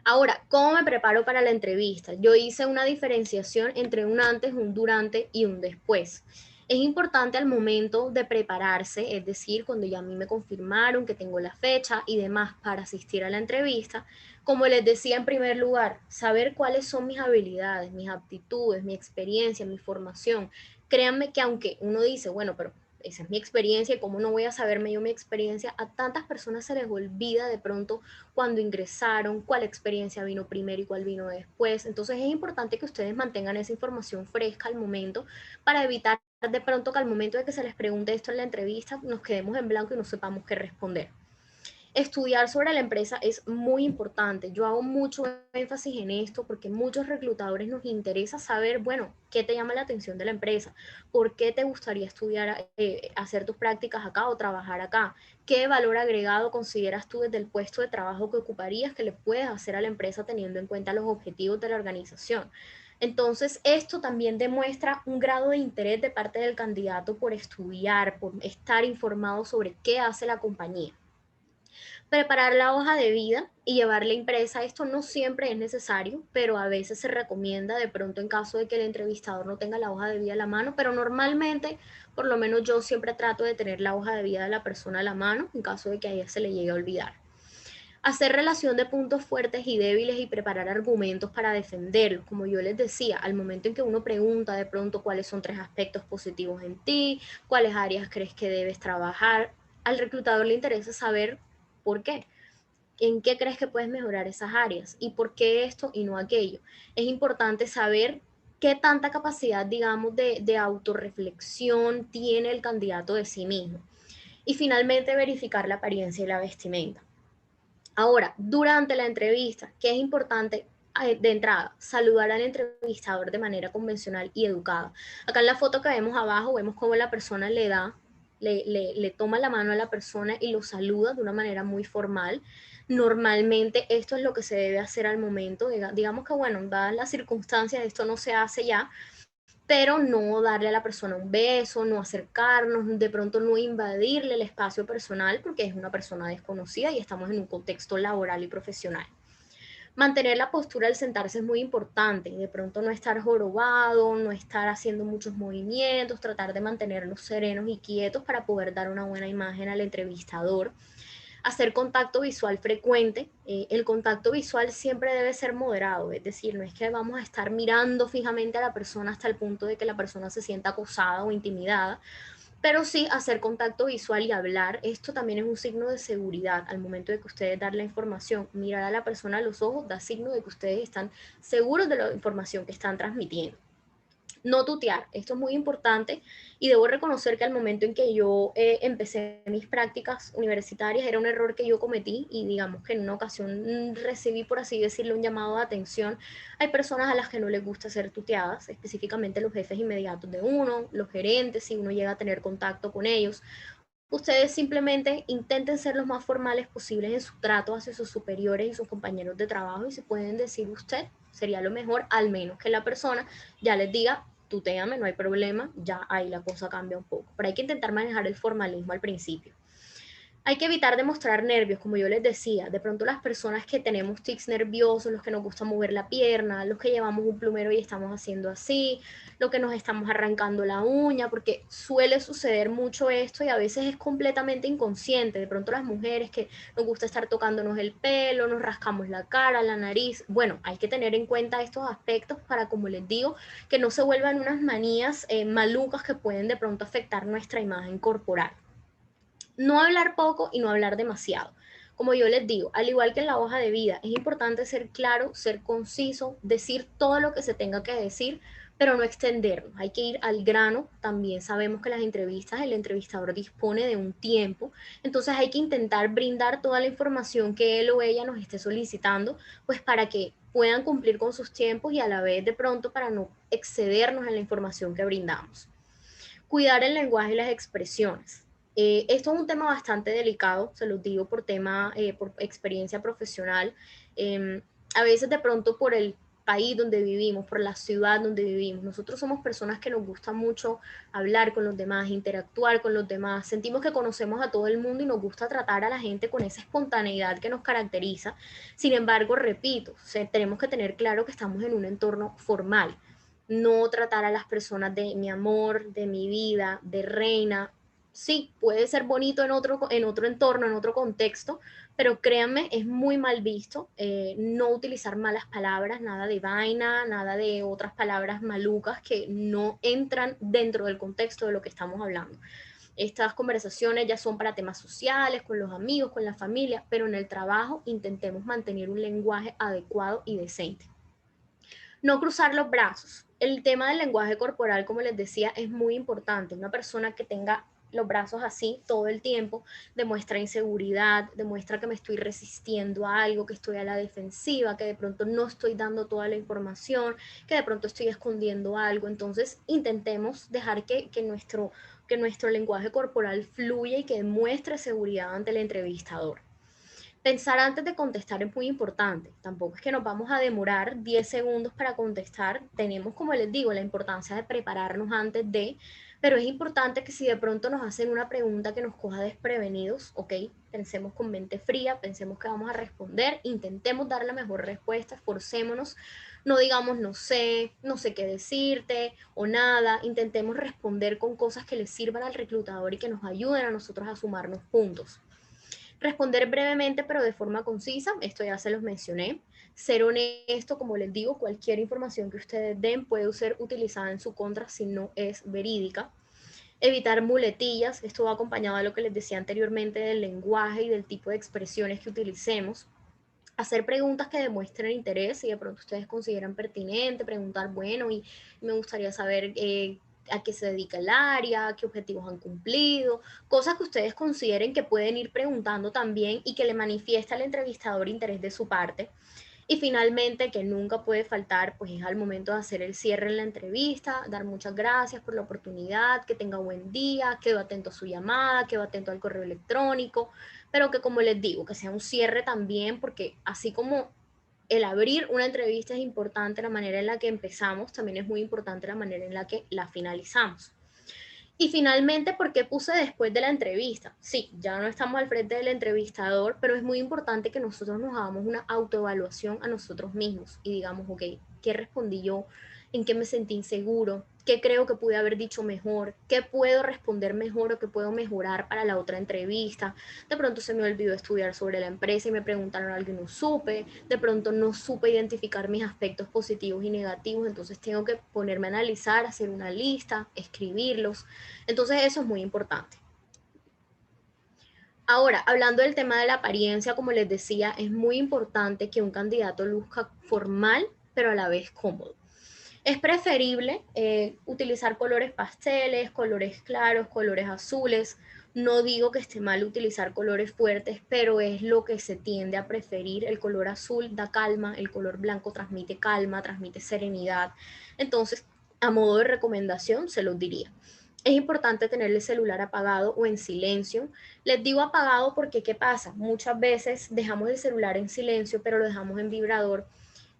[SPEAKER 2] Ahora, ¿cómo me preparo para la entrevista? Yo hice una diferenciación entre un antes, un durante y un después. Es importante al momento de prepararse, es decir, cuando ya a mí me confirmaron que tengo la fecha y demás para asistir a la entrevista, como les decía en primer lugar, saber cuáles son mis habilidades, mis aptitudes, mi experiencia, mi formación. Créanme que aunque uno dice, bueno, pero esa es mi experiencia, ¿cómo no voy a saberme yo mi experiencia? A tantas personas se les olvida de pronto cuando ingresaron, cuál experiencia vino primero y cuál vino después. Entonces es importante que ustedes mantengan esa información fresca al momento para evitar de pronto que al momento de que se les pregunte esto en la entrevista nos quedemos en blanco y no sepamos qué responder. Estudiar sobre la empresa es muy importante. Yo hago mucho énfasis en esto porque muchos reclutadores nos interesa saber, bueno, qué te llama la atención de la empresa, por qué te gustaría estudiar, hacer tus prácticas acá o trabajar acá, qué valor agregado consideras tú desde el puesto de trabajo que ocuparías que le puedes hacer a la empresa teniendo en cuenta los objetivos de la organización. Entonces, esto también demuestra un grado de interés de parte del candidato por estudiar, por estar informado sobre qué hace la compañía. Preparar la hoja de vida y llevarla impresa, esto no siempre es necesario, pero a veces se recomienda de pronto en caso de que el entrevistador no tenga la hoja de vida a la mano, pero normalmente, por lo menos yo siempre trato de tener la hoja de vida de la persona a la mano en caso de que a ella se le llegue a olvidar. Hacer relación de puntos fuertes y débiles y preparar argumentos para defenderlos. Como yo les decía, al momento en que uno pregunta de pronto cuáles son tres aspectos positivos en ti, cuáles áreas crees que debes trabajar, al reclutador le interesa saber por qué. ¿En qué crees que puedes mejorar esas áreas? ¿Y por qué esto y no aquello? Es importante saber qué tanta capacidad, digamos, de autorreflexión tiene el candidato de sí mismo. Y finalmente verificar la apariencia y la vestimenta. Ahora, durante la entrevista, ¿qué es importante? De entrada, saludar al entrevistador de manera convencional y educada. Acá en la foto que vemos abajo, vemos cómo la persona le toma la mano a la persona y lo saluda de una manera muy formal. Normalmente esto es lo que se debe hacer al momento. Digamos que, bueno, dadas las circunstancias, esto no se hace ya, pero no darle a la persona un beso, no acercarnos, de pronto no invadirle el espacio personal porque es una persona desconocida y estamos en un contexto laboral y profesional. Mantener la postura al sentarse es muy importante, de pronto no estar jorobado, no estar haciendo muchos movimientos, tratar de mantenerlos serenos y quietos para poder dar una buena imagen al entrevistador. Hacer contacto visual frecuente. El contacto visual siempre debe ser moderado, es decir, no es que vamos a estar mirando fijamente a la persona hasta el punto de que la persona se sienta acosada o intimidada, pero sí hacer contacto visual y hablar. Esto también es un signo de seguridad. Al momento de que ustedes dar la información, mirar a la persona a los ojos, da signo de que ustedes están seguros de la información que están transmitiendo. No tutear, esto es muy importante y debo reconocer que al momento en que yo empecé mis prácticas universitarias era un error que yo cometí y digamos que en una ocasión recibí, por así decirlo, un llamado de atención. Hay personas a las que no les gusta ser tuteadas, específicamente los jefes inmediatos de uno, los gerentes, si uno llega a tener contacto con ellos. Ustedes simplemente intenten ser los más formales posibles en su trato hacia sus superiores y sus compañeros de trabajo y si pueden decir usted, sería lo mejor, al menos que la persona ya les diga, tutéame, no hay problema, ya ahí la cosa cambia un poco. Pero hay que intentar manejar el formalismo al principio. Hay que evitar demostrar nervios, como yo les decía. De pronto las personas que tenemos tics nerviosos, los que nos gusta mover la pierna, los que llevamos un plumero y estamos haciendo así, los que nos estamos arrancando la uña, porque suele suceder mucho esto y a veces es completamente inconsciente. De pronto las mujeres que nos gusta estar tocándonos el pelo, nos rascamos la cara, la nariz. Bueno, hay que tener en cuenta estos aspectos para, como les digo, que no se vuelvan unas manías malucas que pueden de pronto afectar nuestra imagen corporal. No hablar poco y no hablar demasiado. Como yo les digo, al igual que en la hoja de vida, es importante ser claro, ser conciso, decir todo lo que se tenga que decir, pero no extendernos. Hay que ir al grano. También sabemos que las entrevistas, el entrevistador dispone de un tiempo, entonces hay que intentar brindar toda la información que él o ella nos esté solicitando, pues para que puedan cumplir con sus tiempos y a la vez de pronto para no excedernos en la información que brindamos. Cuidar el lenguaje y las expresiones. Esto es un tema bastante delicado, se los digo por tema, por experiencia profesional. Eh, a veces de pronto por el país donde vivimos, por la ciudad donde vivimos. Nosotros somos personas que nos gusta mucho hablar con los demás, interactuar con los demás. Sentimos que conocemos a todo el mundo y nos gusta tratar a la gente con esa espontaneidad que nos caracteriza. Sin embargo, repito, tenemos que tener claro que estamos en un entorno formal, no tratar a las personas de mi amor, de mi vida, de reina. Sí, puede ser bonito en otro entorno, en otro contexto, pero créanme, es muy mal visto no utilizar malas palabras, nada de vaina, nada de otras palabras malucas que no entran dentro del contexto de lo que estamos hablando. Estas conversaciones ya son para temas sociales, con los amigos, con la familia, pero en el trabajo intentemos mantener un lenguaje adecuado y decente. No cruzar los brazos. El tema del lenguaje corporal, como les decía, es muy importante. Una persona que tenga los brazos así todo el tiempo demuestra inseguridad, demuestra que me estoy resistiendo a algo, que estoy a la defensiva, que de pronto no estoy dando toda la información, que de pronto estoy escondiendo algo. Entonces intentemos dejar que nuestro lenguaje corporal fluya y que demuestre seguridad ante el entrevistador. Pensar antes de contestar es muy importante. Tampoco es que nos vamos a demorar 10 segundos para contestar. Tenemos, como les digo, la importancia de prepararnos antes de, pero es importante que si de pronto nos hacen una pregunta que nos coja desprevenidos, ok, pensemos con mente fría, pensemos que vamos a responder, intentemos dar la mejor respuesta, esforcémonos, no digamos no sé, no sé qué decirte o nada, intentemos responder con cosas que le sirvan al reclutador y que nos ayuden a nosotros a sumarnos puntos. Responder brevemente pero de forma concisa, esto ya se los mencioné. Ser honesto, como les digo, cualquier información que ustedes den puede ser utilizada en su contra si no es verídica. Evitar muletillas, esto va acompañado de lo que les decía anteriormente del lenguaje y del tipo de expresiones que utilicemos. Hacer preguntas que demuestren interés, y de pronto ustedes consideran pertinente, preguntar, bueno, y me gustaría saber a qué se dedica el área, qué objetivos han cumplido, cosas que ustedes consideren que pueden ir preguntando también y que le manifiesta al entrevistador interés de su parte. Y finalmente, que nunca puede faltar, pues es al momento de hacer el cierre en la entrevista, dar muchas gracias por la oportunidad, que tenga buen día, quedo atento a su llamada, quedo atento al correo electrónico, pero que como les digo, que sea un cierre también, porque así como el abrir una entrevista es importante, la manera en la que empezamos, también es muy importante la manera en la que la finalizamos. Y finalmente, ¿por qué puse después de la entrevista? Sí, ya no estamos al frente del entrevistador, pero es muy importante que nosotros nos hagamos una autoevaluación a nosotros mismos y digamos, ok, ¿qué respondí yo? ¿En qué me sentí inseguro? ¿Qué creo que pude haber dicho mejor? ¿Qué puedo responder mejor o qué puedo mejorar para la otra entrevista? De pronto se me olvidó estudiar sobre la empresa y me preguntaron algo y no supe. De pronto no supe identificar mis aspectos positivos y negativos, entonces tengo que ponerme a analizar, hacer una lista, escribirlos. Entonces eso es muy importante. Ahora, hablando del tema de la apariencia, como les decía, es muy importante que un candidato luzca formal, pero a la vez cómodo. Es preferible utilizar colores pasteles, colores claros, colores azules. No digo que esté mal utilizar colores fuertes, pero es lo que se tiende a preferir. El color azul da calma, el color blanco transmite calma, transmite serenidad. Entonces, a modo de recomendación, se los diría. Es importante tener el celular apagado o en silencio. Les digo apagado porque, ¿qué pasa? Muchas veces dejamos el celular en silencio, pero lo dejamos en vibrador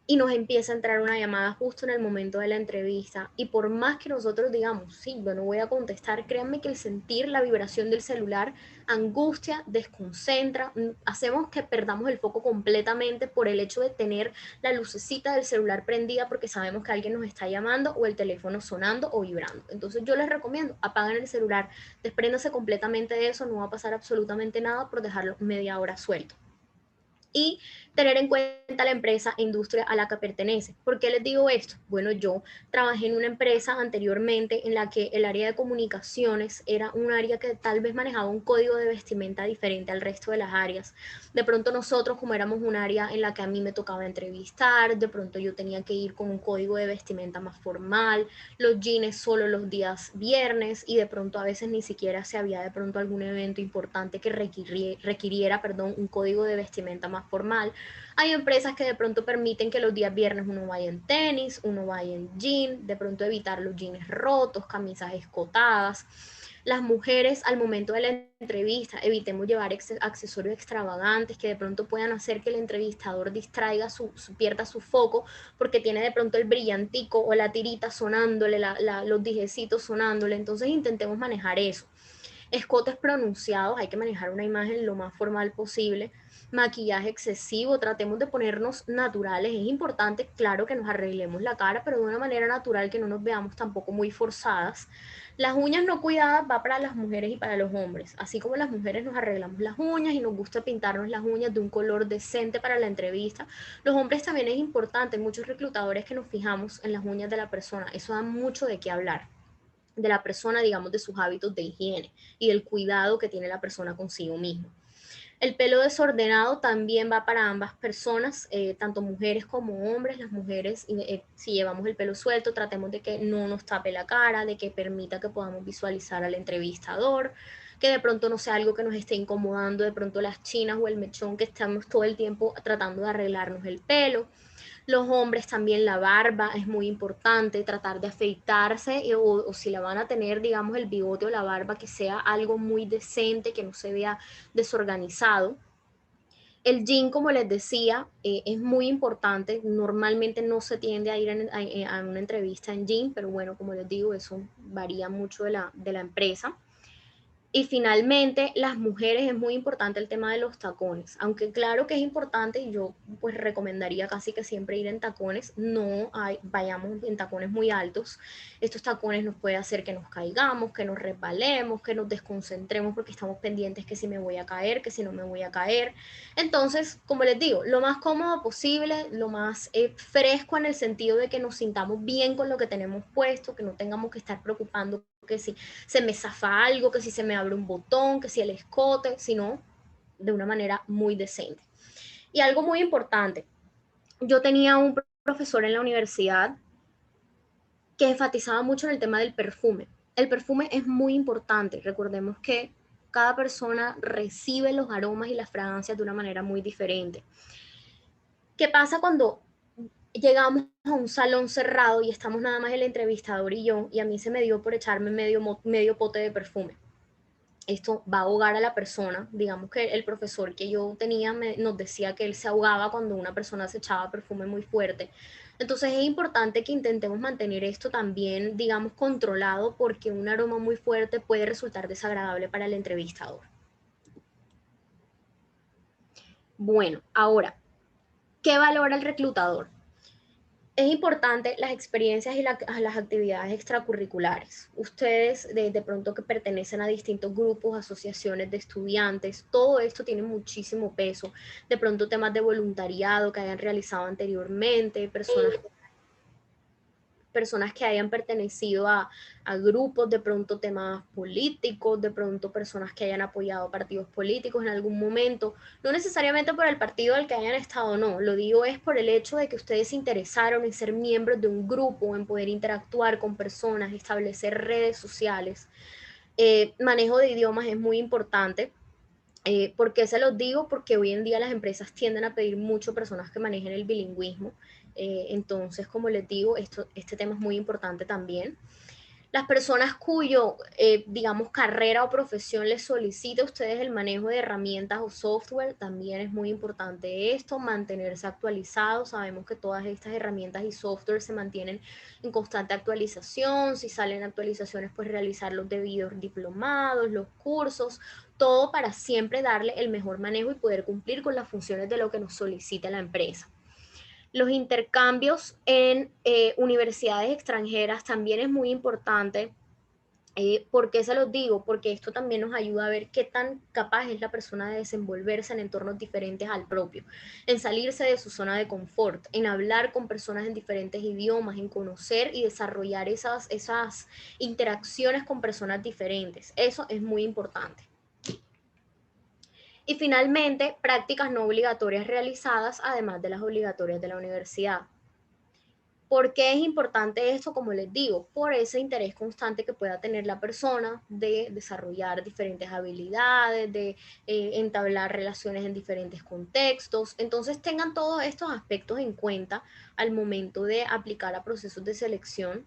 [SPEAKER 2] y nos empieza a entrar una llamada justo en el momento de la entrevista. Y por más que nosotros digamos, sí, bueno, voy a contestar, créanme que el sentir la vibración del celular angustia, desconcentra, hacemos que perdamos el foco completamente por el hecho de tener la lucecita del celular prendida porque sabemos que alguien nos está llamando o el teléfono sonando o vibrando. Entonces yo les recomiendo, apaguen el celular, despréndase completamente de eso, no va a pasar absolutamente nada por dejarlo media hora suelto y tener en cuenta la empresa e industria a la que pertenece. ¿Por qué les digo esto? Bueno, yo trabajé en una empresa anteriormente en la que el área de comunicaciones era un área que tal vez manejaba un código de vestimenta diferente al resto de las áreas. De pronto nosotros, como éramos un área en la que a mí me tocaba entrevistar, de pronto yo tenía que ir con un código de vestimenta más formal, los jeans solo los días viernes y de pronto a veces ni siquiera se había de pronto algún evento importante que requiriera un código de vestimenta más formal. Hay empresas que de pronto permiten que los días viernes uno vaya en tenis, uno vaya en jean, de pronto evitar los jeans rotos, camisas escotadas. Las mujeres al momento de la entrevista evitemos llevar accesorios extravagantes que de pronto puedan hacer que el entrevistador distraiga pierda su foco porque tiene de pronto el brillantico o la tirita sonándole, los dijecitos sonándole. Entonces intentemos manejar eso. Escotes pronunciados, hay que manejar una imagen lo más formal posible. Maquillaje excesivo, tratemos de ponernos naturales. Es importante, claro, que nos arreglemos la cara, pero de una manera natural, que no nos veamos tampoco muy forzadas. Las uñas no cuidadas va para las mujeres y para los hombres. Así como las mujeres nos arreglamos las uñas y nos gusta pintarnos las uñas de un color decente para la entrevista, los hombres también es importante. Hay muchos reclutadores que nos fijamos en las uñas de la persona. Eso da mucho de qué hablar de la persona, digamos, de sus hábitos de higiene y del cuidado que tiene la persona consigo mismo. El pelo desordenado también va para ambas personas, tanto mujeres como hombres. Las mujeres, si llevamos el pelo suelto, tratemos de que no nos tape la cara, de que permita que podamos visualizar al entrevistador, que de pronto no sea algo que nos esté incomodando, de pronto las chinas o el mechón que estamos todo el tiempo tratando de arreglarnos el pelo. Los hombres también la barba es muy importante, tratar de afeitarse o si la van a tener, digamos, el bigote o la barba, que sea algo muy decente, que no se vea desorganizado. El jean, como les decía, es muy importante. Normalmente no se tiende a ir a una entrevista en jean, pero bueno, como les digo, eso varía mucho de la empresa. Y finalmente, las mujeres es muy importante el tema de los tacones, aunque claro que es importante y yo pues recomendaría casi que siempre ir en tacones, no vayamos en tacones muy altos. Estos tacones nos puede hacer que nos caigamos, que nos resbalemos, que nos desconcentremos porque estamos pendientes que si me voy a caer, que si no me voy a caer. Entonces, como les digo, lo más cómodo posible, lo más fresco en el sentido de que nos sintamos bien con lo que tenemos puesto, que no tengamos que estar preocupando que si se me zafa algo, que si se me abre un botón, que si el escote, sino de una manera muy decente. Y algo muy importante, yo tenía un profesor en la universidad que enfatizaba mucho en el tema del perfume. El perfume es muy importante, recordemos que cada persona recibe los aromas y las fragancias de una manera muy diferente. ¿Qué pasa cuando llegamos a un salón cerrado y estamos nada más el entrevistador y yo, y a mí se me dio por echarme medio pote de perfume? esto va a ahogar a la persona. Digamos que el profesor que yo tenía nos decía que él se ahogaba cuando una persona se echaba perfume muy fuerte. Entonces es importante que intentemos mantener esto también, digamos, controlado, porque un aroma muy fuerte puede resultar desagradable para el entrevistador. Bueno, ahora, ¿qué valora el reclutador? Es importante las experiencias y las actividades extracurriculares. Ustedes de pronto que pertenecen a distintos grupos, asociaciones de estudiantes, todo esto tiene muchísimo peso. De pronto temas de voluntariado que hayan realizado anteriormente, personas que hayan pertenecido a grupos, de pronto temas políticos, de pronto personas que hayan apoyado partidos políticos en algún momento, no necesariamente por el partido al que hayan estado, no, lo digo es por el hecho de que ustedes se interesaron en ser miembros de un grupo, en poder interactuar con personas, establecer redes sociales. Manejo de idiomas es muy importante. ¿Por qué se los digo? Porque hoy en día las empresas tienden a pedir mucho personas que manejen el bilingüismo. Entonces, como les digo, este tema es muy importante también. Las personas cuyo, digamos, carrera o profesión les solicita a ustedes el manejo de herramientas o software, también es muy importante esto, mantenerse actualizados. Sabemos que todas estas herramientas y software se mantienen en constante actualización. Si salen actualizaciones, pues realizar los debidos diplomados, los cursos, todo para siempre darle el mejor manejo y poder cumplir con las funciones de lo que nos solicita la empresa. Los intercambios en universidades extranjeras también es muy importante. ¿Por qué se los digo? Porque esto también nos ayuda a ver qué tan capaz es la persona de desenvolverse en entornos diferentes al propio, en salirse de su zona de confort, en hablar con personas en diferentes idiomas, en conocer y desarrollar esas interacciones con personas diferentes. Eso es muy importante. Y finalmente, prácticas no obligatorias realizadas, además de las obligatorias de la universidad. ¿Por qué es importante esto? Como les digo, por ese interés constante que pueda tener la persona de desarrollar diferentes habilidades, de entablar relaciones en diferentes contextos. Entonces tengan todos estos aspectos en cuenta al momento de aplicar a procesos de selección,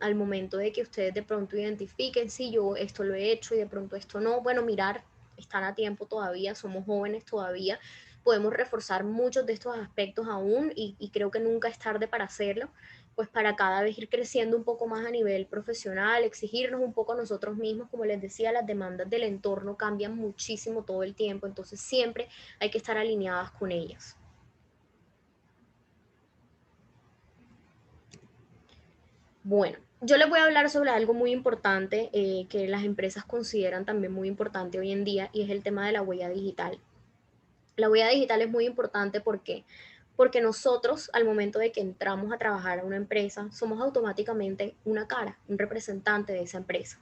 [SPEAKER 2] al momento de que ustedes de pronto identifiquen si yo esto lo he hecho y de pronto esto no. Bueno, mirar, están a tiempo todavía, somos jóvenes todavía, podemos reforzar muchos de estos aspectos aún y creo que nunca es tarde para hacerlo, pues para cada vez ir creciendo un poco más a nivel profesional, exigirnos un poco a nosotros mismos. Como les decía, las demandas del entorno cambian muchísimo todo el tiempo, entonces siempre hay que estar alineadas con ellas. Bueno, yo les voy a hablar sobre algo muy importante que las empresas consideran también muy importante hoy en día, y es el tema de la huella digital. La huella digital es muy importante porque nosotros al momento de que entramos a trabajar a una empresa somos automáticamente una cara, un representante de esa empresa.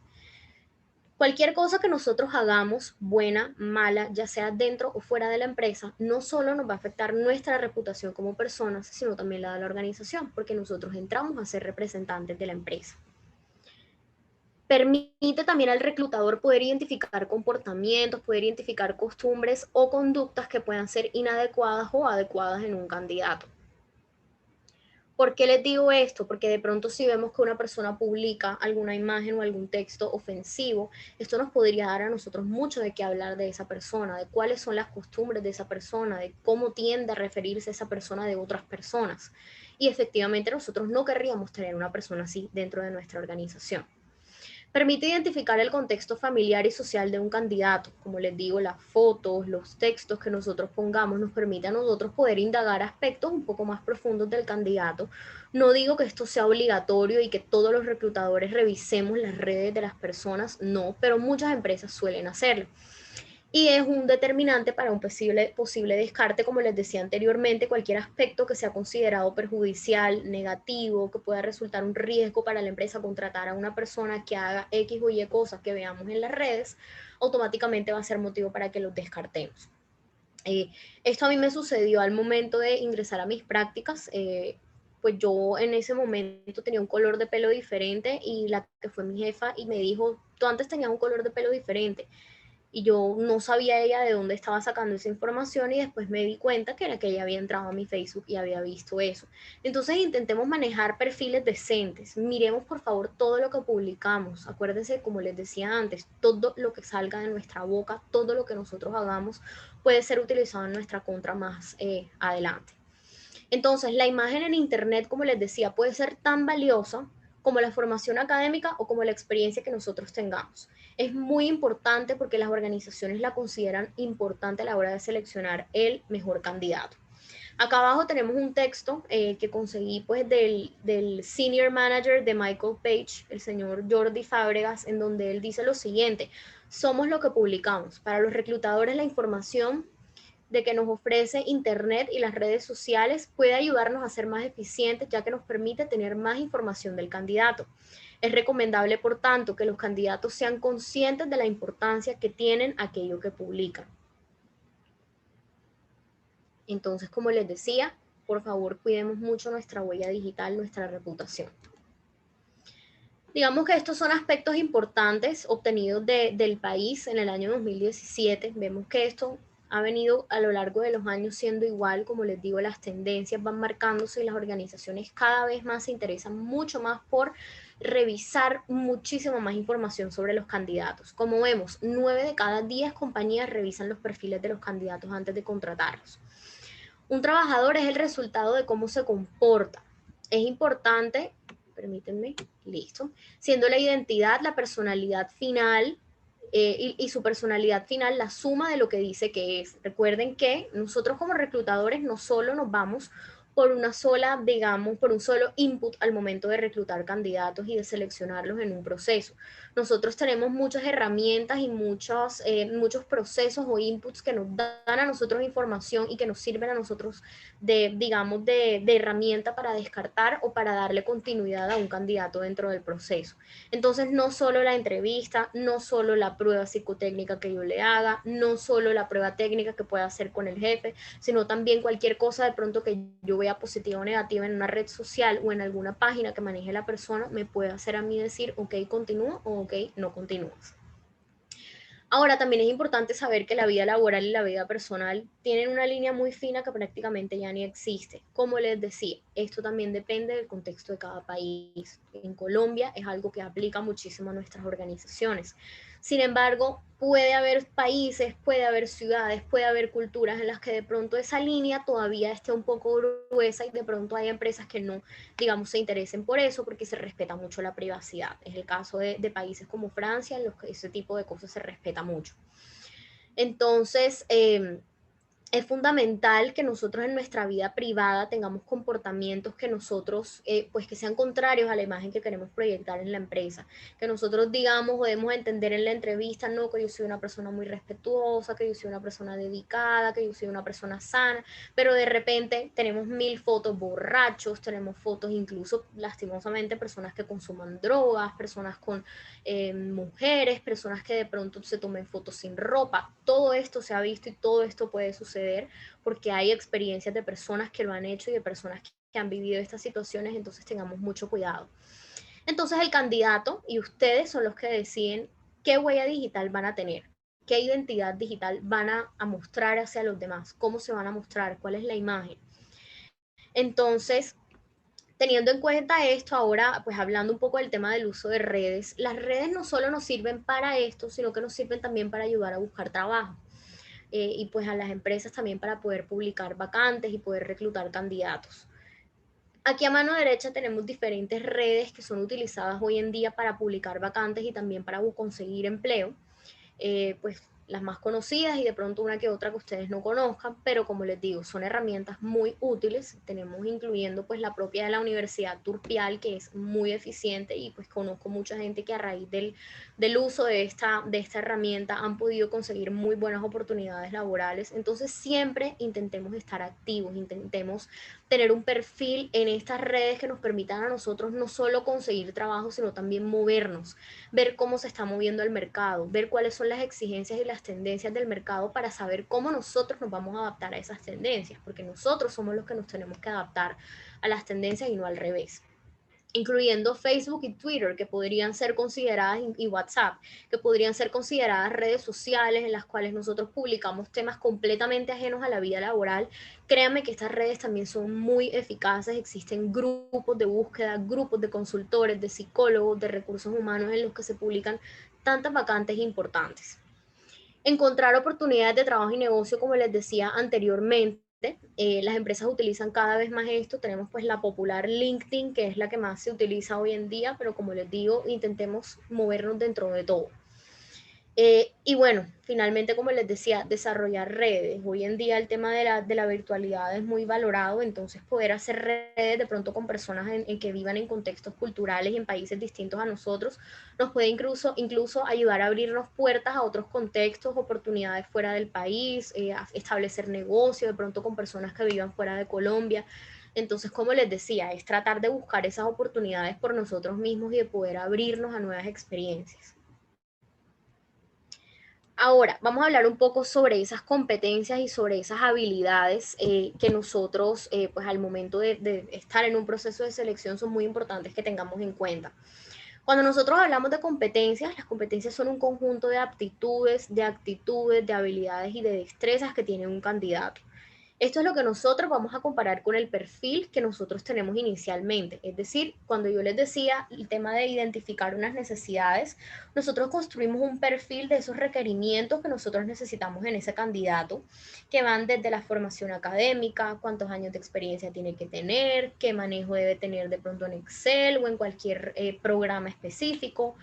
[SPEAKER 2] Cualquier cosa que nosotros hagamos, buena, mala, ya sea dentro o fuera de la empresa, no solo nos va a afectar nuestra reputación como personas, sino también la de la organización, porque nosotros entramos a ser representantes de la empresa. Permite también al reclutador poder identificar comportamientos, poder identificar costumbres o conductas que puedan ser inadecuadas o adecuadas en un candidato. ¿Por qué les digo esto? Porque de pronto si vemos que una persona publica alguna imagen o algún texto ofensivo, esto nos podría dar a nosotros mucho de qué hablar de esa persona, de cuáles son las costumbres de esa persona, de cómo tiende a referirse esa persona de otras personas. Y efectivamente nosotros no querríamos tener una persona así dentro de nuestra organización. Permite identificar el contexto familiar y social de un candidato. Como les digo, las fotos, los textos que nosotros pongamos nos permite a nosotros poder indagar aspectos un poco más profundos del candidato. No digo que esto sea obligatorio y que todos los reclutadores revisemos las redes de las personas, no, pero muchas empresas suelen hacerlo. Y es un determinante para un posible descarte, como les decía anteriormente, cualquier aspecto que sea considerado perjudicial, negativo, que pueda resultar un riesgo para la empresa contratar a una persona que haga X o Y cosas que veamos en las redes, automáticamente va a ser motivo para que los descartemos. Esto a mí me sucedió al momento de ingresar a mis prácticas. Pues yo en ese momento tenía un color de pelo diferente y la que fue mi jefa y me dijo, tú antes tenías un color de pelo diferente. y yo no sabía ella de dónde estaba sacando esa información y después me di cuenta que era que ella había entrado a mi Facebook y había visto eso. Entonces intentemos manejar perfiles decentes, miremos por favor todo lo que publicamos, acuérdense como les decía antes, todo lo que salga de nuestra boca, todo lo que nosotros hagamos puede ser utilizado en nuestra contra más adelante. Entonces, la imagen en Internet, como les decía, puede ser tan valiosa como la formación académica o como la experiencia que nosotros tengamos. Es muy importante porque las organizaciones la consideran importante a la hora de seleccionar el mejor candidato. Acá abajo tenemos un texto que conseguí pues del Senior Manager de Michael Page, el señor Jordi Fábregas, en donde él dice lo siguiente: somos lo que publicamos. Para los reclutadores la información de que nos ofrece Internet y las redes sociales puede ayudarnos a ser más eficientes, ya que nos permite tener más información del candidato. Es recomendable, por tanto, que los candidatos sean conscientes de la importancia que tienen aquello que publican. Entonces, como les decía, por favor, cuidemos mucho nuestra huella digital, nuestra reputación. Digamos que estos son aspectos importantes obtenidos del país en el año 2017. Vemos que esto ha venido a lo largo de los años siendo igual. Como les digo, las tendencias van marcándose y las organizaciones cada vez más se interesan mucho más por revisar muchísimo más información sobre los candidatos. Como vemos, 9 de cada 10 compañías revisan los perfiles de los candidatos antes de contratarlos. Un trabajador es el resultado de cómo se comporta. Es importante, permítanme, listo, siendo la identidad, la personalidad final y su personalidad final la suma de lo que dice que es. Recuerden que nosotros como reclutadores no solo nos vamos por una sola, digamos, por un solo input al momento de reclutar candidatos y de seleccionarlos en un proceso. Nosotros tenemos muchas herramientas y muchos procesos o inputs que nos dan a nosotros información y que nos sirven a nosotros digamos, de herramienta para descartar o para darle continuidad a un candidato dentro del proceso. Entonces, no solo la entrevista, no solo la prueba psicotécnica que yo le haga, no solo la prueba técnica que pueda hacer con el jefe, sino también cualquier cosa de pronto que yo vea positiva o negativa en una red social o en alguna página que maneje la persona, me puede hacer a mí decir, ok, continúo o ok, no continúas. Ahora, también es importante saber que la vida laboral y la vida personal tienen una línea muy fina que prácticamente ya ni existe. Como les decía, esto también depende del contexto de cada país. En Colombia es algo que aplica muchísimo a nuestras organizaciones. Sin embargo, puede haber países, puede haber ciudades, puede haber culturas en las que de pronto esa línea todavía esté un poco gruesa y de pronto hay empresas que no, digamos, se interesen por eso porque se respeta mucho la privacidad. Es el caso de países como Francia, en los que ese tipo de cosas se respeta mucho. Entonces, es fundamental que nosotros en nuestra vida privada tengamos comportamientos que nosotros, pues que sean contrarios a la imagen que queremos proyectar en la empresa. Que nosotros digamos o debemos entender en la entrevista, no, que yo soy una persona muy respetuosa, que yo soy una persona dedicada, que yo soy una persona sana, pero de repente tenemos 1000 fotos borrachos, tenemos fotos incluso lastimosamente personas que consuman drogas, personas con mujeres, personas que de pronto se tomen fotos sin ropa. Todo esto se ha visto y todo esto puede suceder porque hay experiencias de personas que lo han hecho y de personas que han vivido estas situaciones, entonces tengamos mucho cuidado. Entonces el candidato y ustedes son los que deciden qué huella digital van a tener, qué identidad digital van a mostrar hacia los demás, cómo se van a mostrar, cuál es la imagen. Entonces, teniendo en cuenta esto, ahora pues hablando un poco del tema del uso de redes, las redes no solo nos sirven para esto, sino que nos sirven también para ayudar a buscar trabajo. Y pues a las empresas también para poder publicar vacantes y poder reclutar candidatos. Aquí a mano derecha tenemos diferentes redes que son utilizadas hoy en día para publicar vacantes y también para conseguir empleo. Pues las más conocidas y de pronto una que otra que ustedes no conozcan, pero como les digo, son herramientas muy útiles. Tenemos incluyendo pues la propia de la Universidad Turpial, que es muy eficiente y pues conozco mucha gente que a raíz del uso de esta herramienta han podido conseguir muy buenas oportunidades laborales. Entonces siempre intentemos estar activos, intentemos tener un perfil en estas redes que nos permitan a nosotros no solo conseguir trabajo, sino también movernos, ver cómo se está moviendo el mercado, ver cuáles son las exigencias y las tendencias del mercado para saber cómo nosotros nos vamos a adaptar a esas tendencias, porque nosotros somos los que nos tenemos que adaptar a las tendencias y no al revés. incluyendo Facebook y Twitter, que podrían ser consideradas, y WhatsApp, que podrían ser consideradas redes sociales en las cuales nosotros publicamos temas completamente ajenos a la vida laboral. Créanme que estas redes también son muy eficaces, existen grupos de búsqueda, grupos de consultores, de psicólogos, de recursos humanos en los que se publican tantas vacantes importantes. Encontrar oportunidades de trabajo y negocio, como les decía anteriormente, las empresas utilizan cada vez más esto. Tenemos pues la popular LinkedIn, que es la que más se utiliza hoy en día, pero como les digo, intentemos movernos dentro de todo. Y bueno, finalmente, como les decía, desarrollar redes. Hoy en día el tema de la virtualidad es muy valorado, entonces poder hacer redes de pronto con personas en que vivan en contextos culturales y en países distintos a nosotros, nos puede incluso ayudar a abrirnos puertas a otros contextos, oportunidades fuera del país, a establecer negocio, de pronto con personas que vivan fuera de Colombia. Entonces, como les decía, es tratar de buscar esas oportunidades por nosotros mismos y de poder abrirnos a nuevas experiencias. Ahora, vamos a hablar un poco sobre esas competencias y sobre esas habilidades que nosotros, pues al momento de estar en un proceso de selección, son muy importantes que tengamos en cuenta. Cuando nosotros hablamos de competencias, las competencias son un conjunto de aptitudes, de actitudes, de habilidades y de destrezas que tiene un candidato. Esto es lo que nosotros vamos a comparar con el perfil que nosotros tenemos inicialmente. Es decir, cuando yo les decía el tema de identificar unas necesidades, nosotros construimos un perfil de esos requerimientos que nosotros necesitamos en ese candidato, que van desde la formación académica, cuántos años de experiencia tiene que tener, qué manejo debe tener de pronto en Excel o en cualquier programa específico,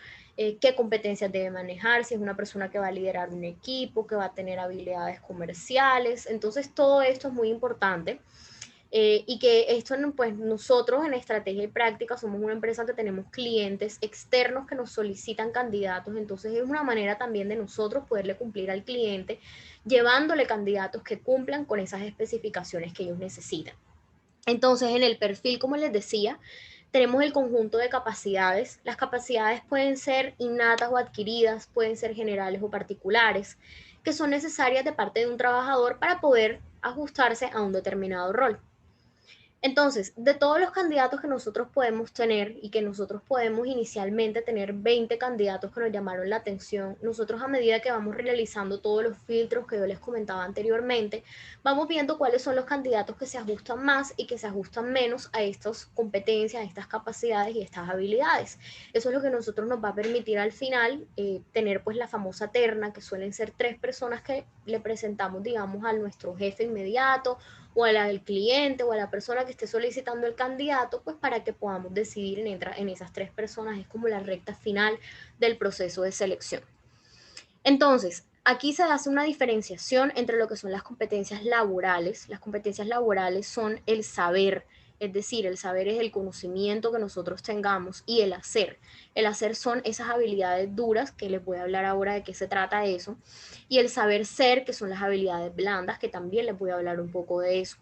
[SPEAKER 2] qué competencias debe manejar, si es una persona que va a liderar un equipo, que va a tener habilidades comerciales. Entonces, todo esto es muy importante. Y que esto, pues nosotros en Estrategia y Práctica somos una empresa que tenemos clientes externos que nos solicitan candidatos, entonces es una manera también de nosotros poderle cumplir al cliente, llevándole candidatos que cumplan con esas especificaciones que ellos necesitan. Entonces, en el perfil, como les decía, tenemos el conjunto de capacidades. Las capacidades pueden ser innatas o adquiridas, pueden ser generales o particulares, que son necesarias de parte de un trabajador para poder ajustarse a un determinado rol. Entonces, de todos los candidatos que nosotros podemos tener y que nosotros podemos inicialmente tener 20 candidatos que nos llamaron la atención, nosotros a medida que vamos realizando todos los filtros que yo les comentaba anteriormente, vamos viendo cuáles son los candidatos que se ajustan más y que se ajustan menos a estas competencias, a estas capacidades y estas habilidades. Eso es lo que nosotros nos va a permitir al final tener pues la famosa terna, que suelen ser 3 personas que le presentamos, digamos, a nuestro jefe inmediato o al cliente o a la persona que esté solicitando el candidato, pues para que podamos decidir en esas 3 personas. Es como la recta final del proceso de selección. Entonces, aquí se hace una diferenciación entre lo que son las competencias laborales. Las competencias laborales son el saber, es decir, el saber es el conocimiento que nosotros tengamos, y el hacer. El hacer son esas habilidades duras, que les voy a hablar ahora de qué se trata eso, y el saber ser, que son las habilidades blandas, que también les voy a hablar un poco de eso.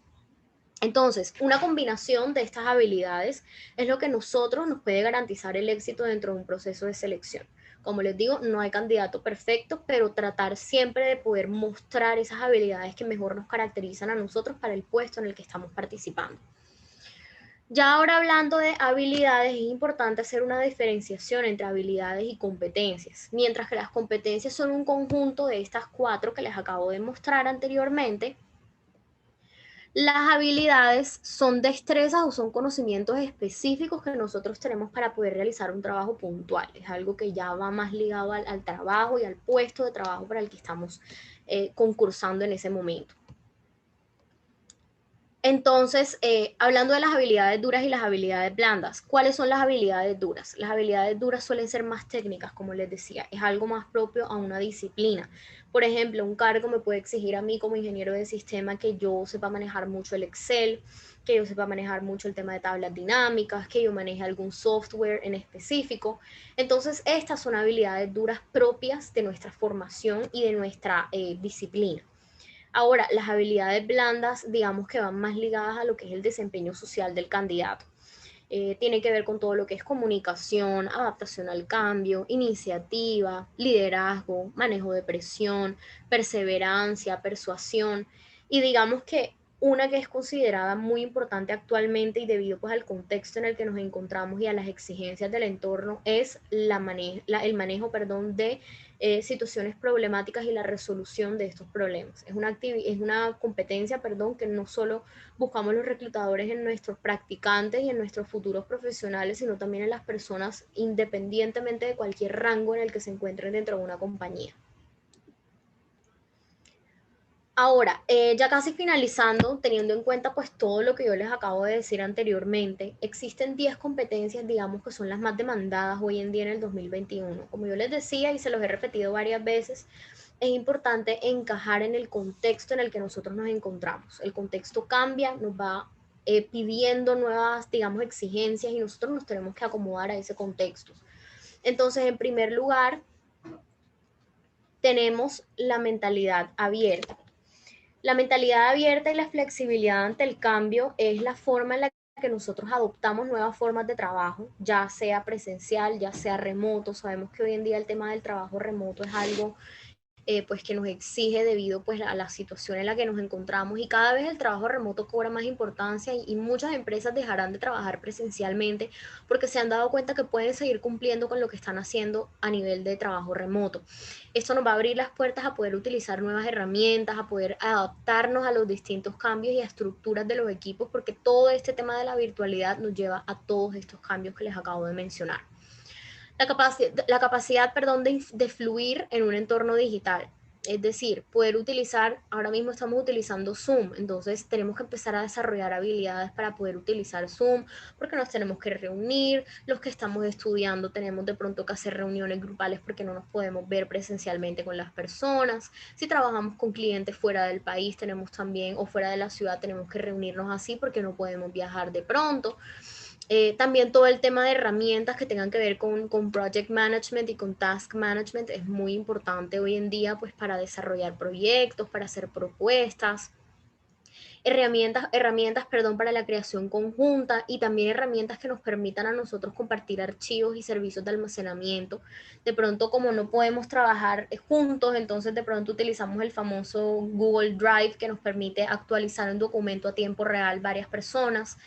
[SPEAKER 2] Entonces, una combinación de estas habilidades es lo que nosotros nos puede garantizar el éxito dentro de un proceso de selección. Como les digo, no hay candidato perfecto, pero tratar siempre de poder mostrar esas habilidades que mejor nos caracterizan a nosotros para el puesto en el que estamos participando. Ya ahora hablando de habilidades, es importante hacer una diferenciación entre habilidades y competencias. Mientras que las competencias son un conjunto de estas 4 que les acabo de mostrar anteriormente, las habilidades son destrezas o son conocimientos específicos que nosotros tenemos para poder realizar un trabajo puntual. Es algo que ya va más ligado al trabajo y al puesto de trabajo para el que estamos concursando en ese momento. Entonces, hablando de las habilidades duras y las habilidades blandas, ¿cuáles son las habilidades duras? Las habilidades duras suelen ser más técnicas, como les decía, es algo más propio a una disciplina. Por ejemplo, un cargo me puede exigir a mí como ingeniero de sistema que yo sepa manejar mucho el Excel, que yo sepa manejar mucho el tema de tablas dinámicas, que yo maneje algún software en específico. Entonces, estas son habilidades duras propias de nuestra formación y de nuestra disciplina. Ahora, las habilidades blandas, digamos que van más ligadas a lo que es el desempeño social del candidato. Tiene que ver con todo lo que es comunicación, adaptación al cambio, iniciativa, liderazgo, manejo de presión, perseverancia, persuasión. Y digamos que Una que es considerada muy importante actualmente y debido pues al contexto en el que nos encontramos y a las exigencias del entorno es el manejo, perdón, de situaciones problemáticas y la resolución de estos problemas. Es una competencia, perdón, que no solo buscamos los reclutadores en nuestros practicantes y en nuestros futuros profesionales, sino también en las personas independientemente de cualquier rango en el que se encuentren dentro de una compañía. Ahora, ya casi finalizando, teniendo en cuenta pues todo lo que yo les acabo de decir anteriormente, existen 10 competencias, digamos, que son las más demandadas hoy en día en el 2021. Como yo les decía y se los he repetido varias veces, es importante encajar en el contexto en el que nosotros nos encontramos. El contexto cambia, nos va pidiendo nuevas, digamos, exigencias y nosotros nos tenemos que acomodar a ese contexto. Entonces, en primer lugar, tenemos la mentalidad abierta. La mentalidad abierta y la flexibilidad ante el cambio es la forma en la que nosotros adoptamos nuevas formas de trabajo, ya sea presencial, ya sea remoto. Sabemos que hoy en día el tema del trabajo remoto es algo pues que nos exige debido pues a la situación en la que nos encontramos y cada vez el trabajo remoto cobra más importancia y muchas empresas dejarán de trabajar presencialmente porque se han dado cuenta que pueden seguir cumpliendo con lo que están haciendo a nivel de trabajo remoto. Esto nos va a abrir las puertas a poder utilizar nuevas herramientas, a poder adaptarnos a los distintos cambios y a estructuras de los equipos porque todo este tema de la virtualidad nos lleva a todos estos cambios que les acabo de mencionar. La capacidad, perdón, de fluir en un entorno digital. Es decir, poder utilizar, ahora mismo estamos utilizando Zoom, entonces tenemos que empezar a desarrollar habilidades para poder utilizar Zoom, porque nos tenemos que reunir, los que estamos estudiando tenemos de pronto que hacer reuniones grupales porque no nos podemos ver presencialmente con las personas, si trabajamos con clientes fuera del país tenemos también, o fuera de la ciudad tenemos que reunirnos así porque no podemos viajar de pronto. También todo el tema de herramientas que tengan que ver con project management y con task management es muy importante hoy en día pues para desarrollar proyectos, para hacer propuestas, perdón, para la creación conjunta y también herramientas que nos permitan a nosotros compartir archivos y servicios de almacenamiento. De pronto, como no podemos trabajar juntos, entonces de pronto utilizamos el famoso Google Drive que nos permite actualizar un documento a tiempo real varias personas.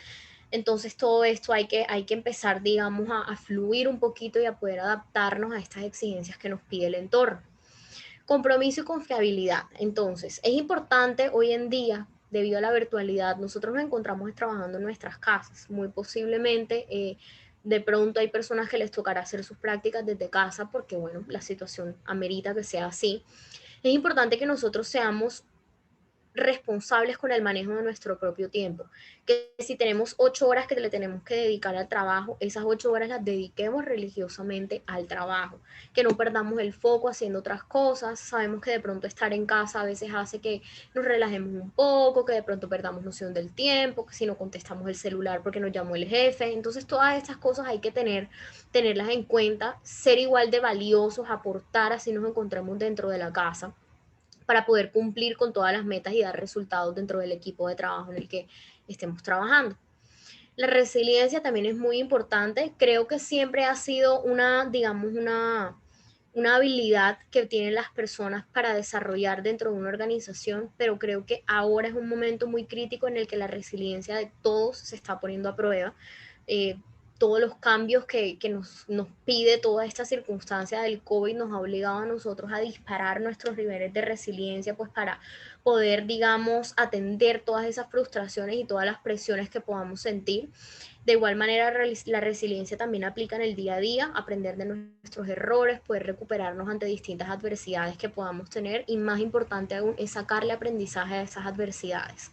[SPEAKER 2] Entonces todo esto hay que empezar, digamos, a fluir un poquito y a poder adaptarnos a estas exigencias que nos pide el entorno. Compromiso y confiabilidad. Entonces, es importante hoy en día, debido a la virtualidad, nosotros nos encontramos trabajando en nuestras casas. Muy posiblemente, de pronto hay personas que les tocará hacer sus prácticas desde casa porque, bueno, la situación amerita que sea así. Es importante que nosotros seamos responsables con el manejo de nuestro propio tiempo. Que si tenemos 8 horas que le tenemos que dedicar al trabajo, esas 8 horas las dediquemos religiosamente al trabajo. Que no perdamos el foco haciendo otras cosas. Sabemos que de pronto estar en casa a veces hace que nos relajemos un poco, que de pronto perdamos noción del tiempo, que si no contestamos el celular porque nos llamó el jefe. Entonces todas estas cosas hay que tenerlas en cuenta, ser igual de valiosos, aportar así nos encontremos dentro de la casa para poder cumplir con todas las metas y dar resultados dentro del equipo de trabajo en el que estemos trabajando. La resiliencia también es muy importante. Creo que siempre ha sido digamos, una habilidad que tienen las personas para desarrollar dentro de una organización, pero creo que ahora es un momento muy crítico en el que la resiliencia de todos se está poniendo a prueba. Eh, todos los cambios que nos pide toda esta circunstancia del COVID nos ha obligado a nosotros a disparar nuestros niveles de resiliencia, pues para poder, digamos, atender todas esas frustraciones y todas las presiones que podamos sentir. De igual manera, la resiliencia también aplica en el día a día, aprender de nuestros errores, poder recuperarnos ante distintas adversidades que podamos tener y más importante aún es sacarle aprendizaje a esas adversidades.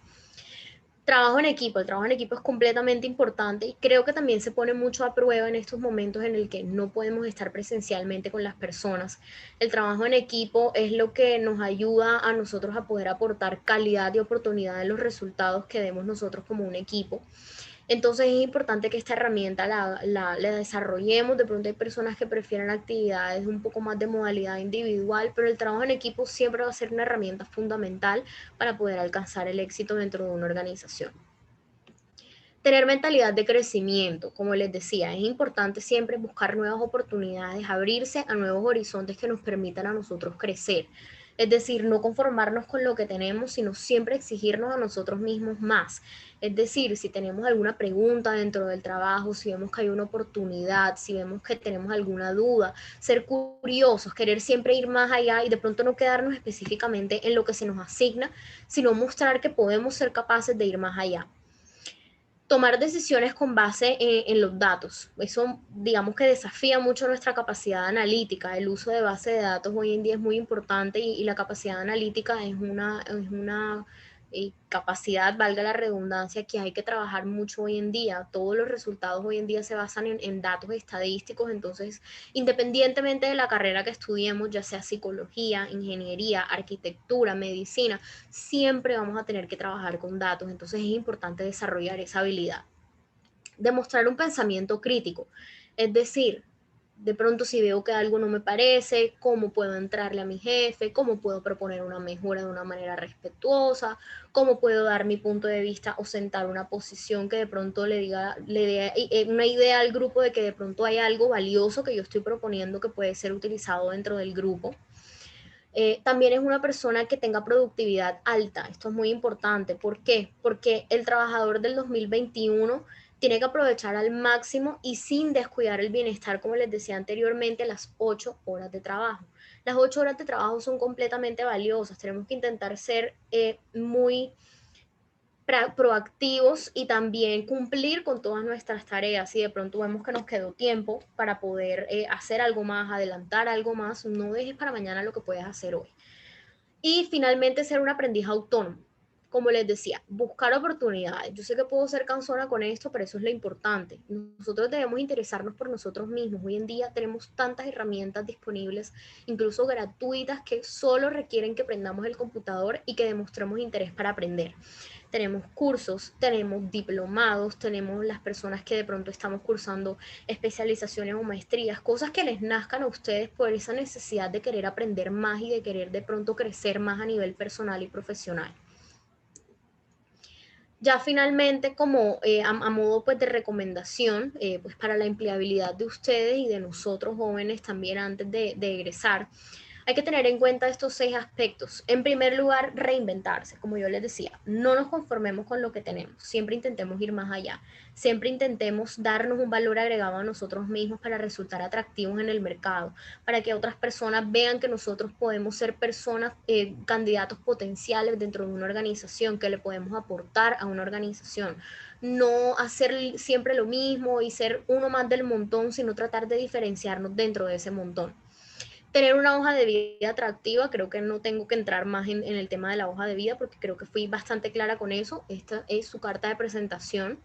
[SPEAKER 2] Trabajo en equipo, el trabajo en equipo es completamente importante y creo que también se pone mucho a prueba en estos momentos en el que no podemos estar presencialmente con las personas. El trabajo en equipo es lo que nos ayuda a nosotros a poder aportar calidad y oportunidad en los resultados que demos nosotros como un equipo. Entonces es importante que esta herramienta la desarrollemos. De pronto hay personas que prefieren actividades un poco más de modalidad individual, pero el trabajo en equipo siempre va a ser una herramienta fundamental para poder alcanzar el éxito dentro de una organización. Tener mentalidad de crecimiento, como les decía, es importante siempre buscar nuevas oportunidades, abrirse a nuevos horizontes que nos permitan a nosotros crecer. Es decir, no conformarnos con lo que tenemos, sino siempre exigirnos a nosotros mismos más. Es decir, si tenemos alguna pregunta dentro del trabajo, si vemos que hay una oportunidad, si vemos que tenemos alguna duda, ser curiosos, querer siempre ir más allá y de pronto no quedarnos específicamente en lo que se nos asigna, sino mostrar que podemos ser capaces de ir más allá. Tomar decisiones con base en los datos. Eso, digamos que desafía mucho nuestra capacidad analítica. El uso de base de datos hoy en día es muy importante y la capacidad analítica es una capacidad, valga la redundancia, que hay que trabajar mucho hoy en día. Todos los resultados hoy en día se basan en datos estadísticos, entonces, independientemente de la carrera que estudiemos, ya sea psicología, ingeniería, arquitectura, medicina, siempre vamos a tener que trabajar con datos, entonces es importante desarrollar esa habilidad. Demostrar un pensamiento crítico, es decir, de pronto si veo que algo no me parece, cómo puedo entrarle a mi jefe, cómo puedo proponer una mejora de una manera respetuosa, cómo puedo dar mi punto de vista o sentar una posición que de pronto le dé una idea al grupo de que de pronto hay algo valioso que yo estoy proponiendo que puede ser utilizado dentro del grupo. También es una persona que tenga productividad alta. Esto es muy importante. ¿Por qué? Porque el trabajador del 2021 tiene que aprovechar al máximo y sin descuidar el bienestar, como les decía anteriormente, las 8 horas de trabajo. Las 8 horas de trabajo son completamente valiosas. Tenemos que intentar ser muy proactivos y también cumplir con todas nuestras tareas. Si de pronto vemos que nos quedó tiempo para poder hacer algo más, adelantar algo más, no dejes para mañana lo que puedes hacer hoy. Y finalmente ser un aprendiz autónomo. Como les decía, buscar oportunidades. Yo sé que puedo ser cansona con esto, pero eso es lo importante. Nosotros debemos interesarnos por nosotros mismos. Hoy en día tenemos tantas herramientas disponibles, incluso gratuitas, que solo requieren que prendamos el computador y que demostremos interés para aprender. Tenemos cursos, tenemos diplomados, tenemos las personas que de pronto estamos cursando especializaciones o maestrías, cosas que les nazcan a ustedes por esa necesidad de querer aprender más y de querer de pronto crecer más a nivel personal y profesional. Ya finalmente, como a modo pues de recomendación, pues para la empleabilidad de ustedes y de nosotros jóvenes también antes de egresar, hay que tener en cuenta estos 6 aspectos. En primer lugar, reinventarse. Como yo les decía, no nos conformemos con lo que tenemos. Siempre intentemos ir más allá. Siempre intentemos darnos un valor agregado a nosotros mismos para resultar atractivos en el mercado, para que otras personas vean que nosotros podemos ser personas, candidatos potenciales dentro de una organización, que le podemos aportar a una organización. No hacer siempre lo mismo y ser uno más del montón, sino tratar de diferenciarnos dentro de ese montón. Tener una hoja de vida atractiva, creo que no tengo que entrar más en el tema de la hoja de vida porque creo que fui bastante clara con eso. Esta es su carta de presentación.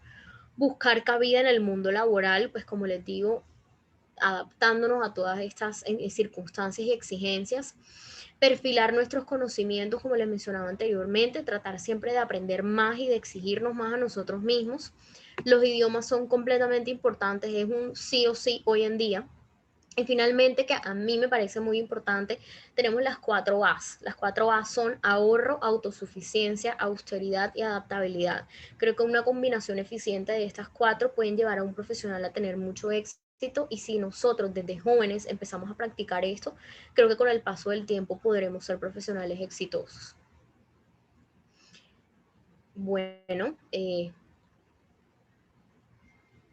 [SPEAKER 2] Buscar cabida en el mundo laboral, pues como les digo, adaptándonos a todas estas circunstancias y exigencias. Perfilar nuestros conocimientos, como les mencionaba anteriormente, tratar siempre de aprender más y de exigirnos más a nosotros mismos. Los idiomas son completamente importantes, es un sí o sí hoy en día. Y finalmente, que a mí me parece muy importante, tenemos las 4 A's. Las 4 A's son ahorro, autosuficiencia, austeridad y adaptabilidad. Creo que una combinación eficiente de estas 4 pueden llevar a un profesional a tener mucho éxito, y si nosotros desde jóvenes empezamos a practicar esto, creo que con el paso del tiempo podremos ser profesionales exitosos. Bueno,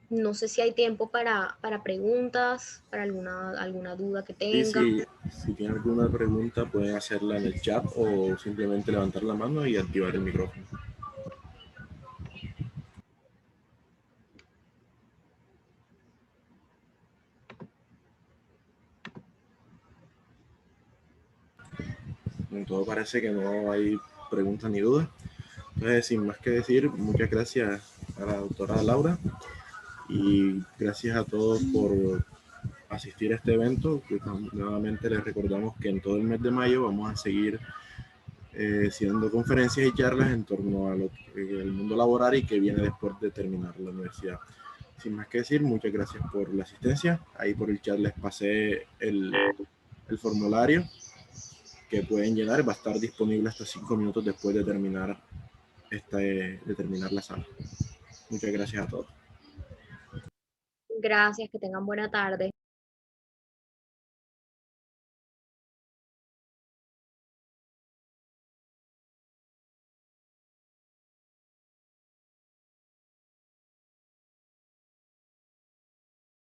[SPEAKER 2] no sé si hay tiempo para preguntas, para alguna duda que
[SPEAKER 1] Sí,
[SPEAKER 2] tenga.
[SPEAKER 1] sí, si tienen alguna pregunta pueden hacerla en el chat o simplemente levantar la mano y activar el micrófono. En todo parece que no hay preguntas ni dudas. Entonces, sin más que decir, muchas gracias a la doctora Laura y gracias a todos por asistir a este evento. Nuevamente les recordamos que en todo el mes de mayo vamos a seguir haciendo conferencias y charlas en torno a el mundo laboral y que viene después de terminar la universidad. Sin más que decir, muchas gracias por la asistencia. Ahí por el chat les pasé el formulario que pueden llenar. Va a estar disponible hasta 5 minutos después de terminar la sala. Muchas gracias a todos.
[SPEAKER 2] Gracias, que tengan buena tarde.